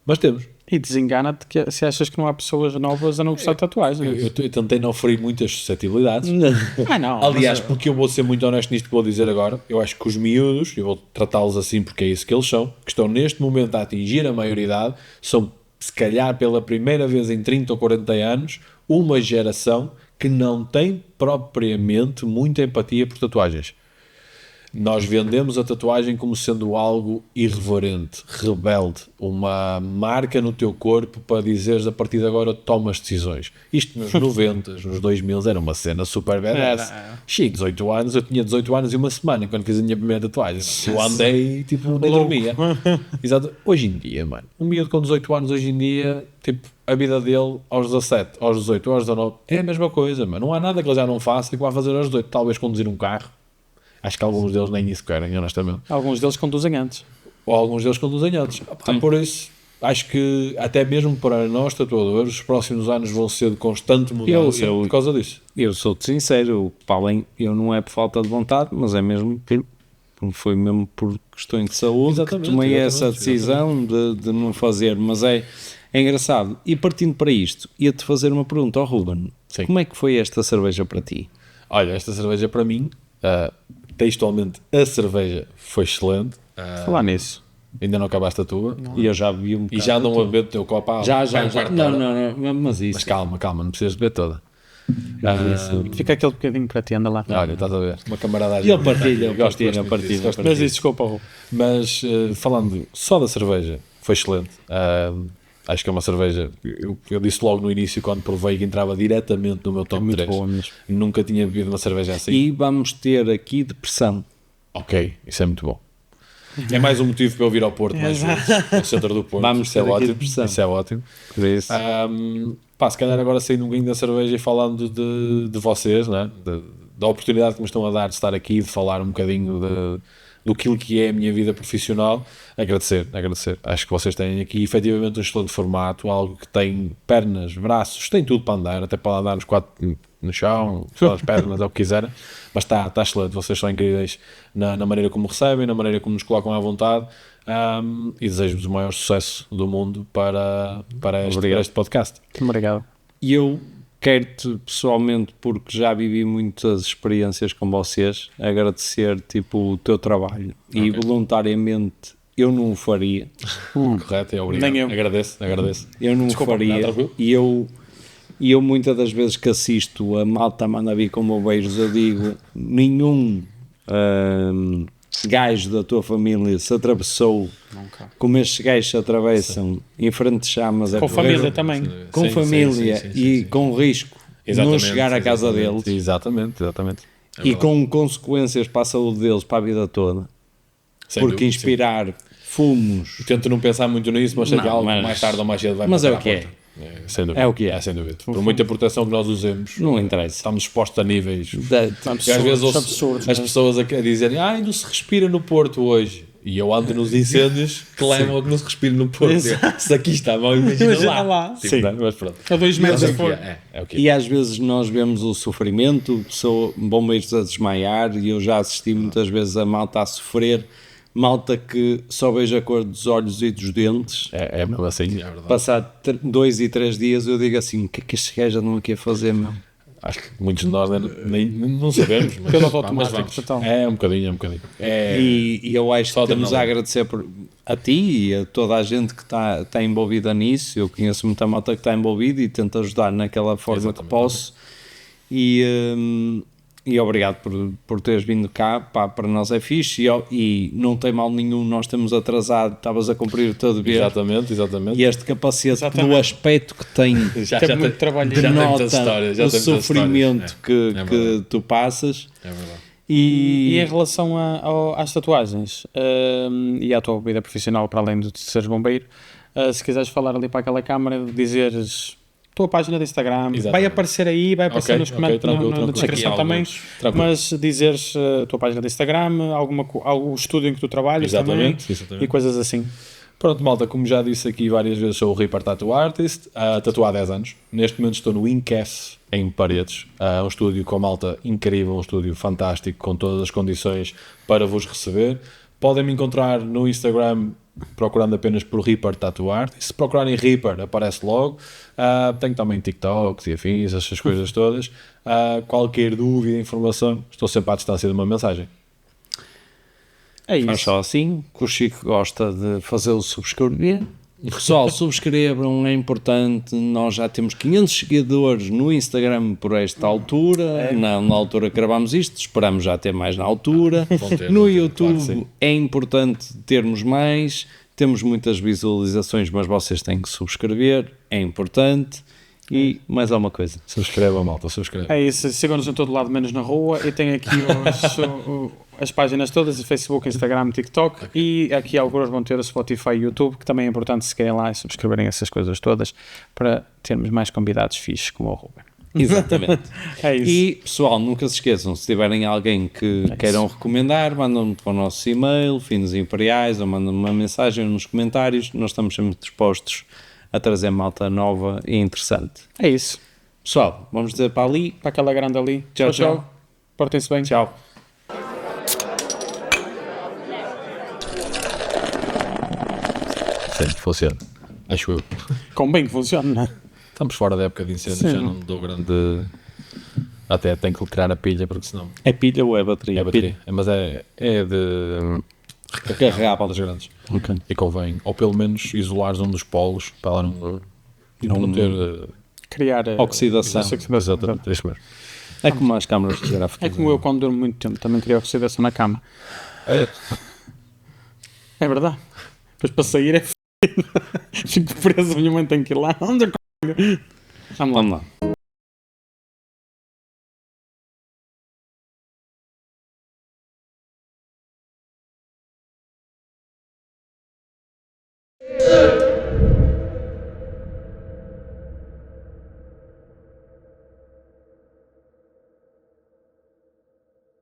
Mas temos. E desengana-te que se achas que não há pessoas novas a não gostar de tatuagens. Eu tentei não ferir muitas suscetibilidades. Não. Aliás, porque eu vou ser muito honesto nisto que vou dizer agora, eu acho que os miúdos, eu vou tratá-los assim porque é isso que eles são, que estão neste momento a atingir a maioridade, são se calhar pela primeira vez em 30 ou 40 anos, uma geração que não tem propriamente muita empatia por tatuagens. Nós vendemos a tatuagem como sendo algo irreverente, rebelde, uma marca no teu corpo para dizeres a partir de agora toma as decisões. Isto nos 90, nos 2000 era uma cena super badass. Chico, 18 anos, eu tinha 18 anos e uma semana quando fiz a minha primeira tatuagem. Eu andei, tipo, nem dormia. Exato. Hoje em dia, mano, um miúdo com 18 anos hoje em dia, tipo, a vida dele aos 17, aos 18, aos 19 é a mesma coisa, mano. Não há nada que ele já não faça que vá fazer aos 18, talvez conduzir um carro. Acho que alguns deles nem isso querem, honestamente. Alguns deles conduzem antes. Ou alguns deles conduzem antes. Por isso, acho que até mesmo para nós tatuadores, os próximos anos vão ser de constante mudança por causa disso. Eu sou-te sincero, para além, eu não é por falta de vontade, mas é mesmo foi mesmo por questões de saúde que tomei essa decisão de não fazer, mas é engraçado. E partindo para isto, ia-te fazer uma pergunta ao Ruben. Sim. Como é que foi esta cerveja para ti? Olha, esta cerveja para mim, textualmente, a cerveja foi excelente. Falar nisso. Ainda não acabaste a tua. E eu já bebi um bocado. E já não a beber do teu copo. Já. Não, mas isso. Mas calma, não precisas beber toda. Fica aquele bocadinho para ti, anda lá. Olha, estás a ver? Uma camaradagem. E ele partilha, Gosto partilha. muito Mas isso, desculpa, Rô. Mas falando só da cerveja, foi excelente. Acho que é uma cerveja, eu disse logo no início quando provei que entrava diretamente no meu top muito 3. boa mesmo. Nunca tinha bebido uma cerveja assim. E vamos ter aqui depressão. Ok, isso é muito bom. É mais um motivo para eu vir ao Porto mais vezes, ao centro do Porto. Vamos Isso ter é aqui ótimo. depressão. Isso é ótimo. Por isso. Se calhar agora saindo um bocadinho da cerveja e falando de vocês, né? Da oportunidade que me estão a dar de estar aqui, de falar um bocadinho do que é a minha vida profissional, agradecer. Acho que vocês têm aqui efetivamente um excelente formato, algo que tem pernas, braços, tem tudo para andar, até para andar nos quatro no chão, só as pernas, é o que quiserem, mas está excelente, vocês são incríveis na maneira como recebem, na maneira como nos colocam à vontade, e desejo-vos o maior sucesso do mundo para este podcast. Obrigado. E eu quero-te pessoalmente, porque já vivi muitas experiências com vocês, agradecer tipo o teu trabalho. E voluntariamente eu não o faria. Correto, obrigado. Nem eu. Agradeço. Eu não o Desculpa, faria. tranquilo. E eu muitas das vezes que assisto a malta manda vir com bombeiros, eu digo, nenhum gajo da tua família se atravessou como estes gajos se atravessam em frente de chamas. Com família também. Com família e com risco de não chegar à casa deles. Exatamente. E com consequências para a saúde deles para a vida toda. Sem Porque dúvida, inspirar fumos. Tento não pensar muito nisso, mas sei que Não, algo mas- mais tarde ou mais cedo vai mas bater é o à que é. porta. Sem dúvida. É o que é. Sem dúvida. Por muita proteção que nós usemos, Não interessa. estamos expostos a níveis. Absurdos, E às vezes ouço absurdos, as né? pessoas a dizerem não se respira no Porto hoje. E eu ando nos incêndios que levam a que não se respire no Porto. Se aqui está mal, imagina lá. Tipo, Sim. não, mas pronto. A 2 metros É de o que fora. é o que é. E às vezes nós vemos o sofrimento, bombeiros a desmaiar, e eu já assisti muitas vezes a malta a sofrer, malta que só vejo a cor dos olhos e dos dentes. É mesmo assim, é verdade. Passado 2 e 3 dias eu digo assim, o que é que estes gajos andam aqui a fazer, meu? Acho que muitos de nós nem não sabemos. Mas, Pelo pá, mas automático, vamos. total. É um bocadinho. E eu acho Só que temos a adrenalina. agradecer a ti e a toda a gente que está envolvida nisso. Eu conheço muita malta que está envolvida e tento ajudar naquela forma que posso. E E obrigado por teres vindo cá, pá, para nós é fixe e não tem mal nenhum, nós temos atrasado, estavas a cumprir o teu dever. Exatamente. E este capacete, Exatamente. no aspecto que tem, Teve muito trabalho. denota já o tem muitas sofrimento histórias. É que verdade. tu passas. É verdade. E em relação às tatuagens e à tua vida profissional, para além de seres bombeiro, se quiseres falar ali para aquela câmara, dizeres tua página de Instagram, Exatamente. vai aparecer aí, vai aparecer Ok, nos ok, comentários, tranquilo, na tranquilo. descrição Aqui também, tranquilo. mas dizeres a tua página de Instagram, algum estúdio em que tu trabalhas Exatamente, também, exatamente. e coisas assim. Pronto, malta, como já disse aqui várias vezes, sou o Reaper Tattoo Artist, tatuo há 10 anos. Neste momento estou no Incaf, em Paredes, um estúdio com malta incrível, um estúdio fantástico, com todas as condições para vos receber. Podem me encontrar no Instagram procurando apenas por Reaper Tattoo Artist. Se procurarem Reaper, aparece logo. Tenho também TikToks e afins, essas coisas todas. Qualquer dúvida, informação, estou sempre à distância de uma mensagem. É Faz isso. só assim, que o Chico gosta de fazer o subscrever. Pessoal, subscrevam, é importante. Nós já temos 500 seguidores no Instagram por esta altura. Na altura que gravamos isto, esperamos já ter mais na altura. No YouTube claro que sim. é importante termos mais. Temos muitas visualizações, mas vocês têm que subscrever, é importante. E mais alguma coisa. Subscrevam, malta, subscrevam. É isso, sigam-nos em todo lado, menos na rua, e tem aqui as páginas todas, Facebook, Instagram, TikTok, e aqui algumas vão ter o Spotify e YouTube, que também é importante seguirem lá e subscreverem essas coisas todas, para termos mais convidados fixes como o Ruben. Exatamente. É isso. E pessoal, nunca se esqueçam, se tiverem alguém que queiram recomendar, mandam-me para o nosso e-mail, Finos Imperiais, ou mandam-me uma mensagem nos comentários. Nós estamos sempre dispostos a trazer malta nova e interessante. É isso. Pessoal, vamos dizer para ali. Para aquela grande ali. Tchau, tchau. Portem-se bem. Tchau. Sim, funciona. Acho eu. Com bem que funciona, não é? Estamos fora da época de incêndio, Sim. já não dou grande... Até tenho que tirar a pilha, porque senão... É pilha ou é bateria? É bateria. Mas é de... Recarregável. das grandes. Ok. E convém, ou pelo menos isolares um dos polos, para ela não ter... Criar Oxidação. Exatamente, é isso mesmo. É como as câmaras fotográficas. É como eu quando durmo muito tempo, também queria oxidação na cama. É verdade. Depois para sair é f***. Fico preso, a minha mãe tem que ir lá. Onde é que... Vamos lá. Vamos lá.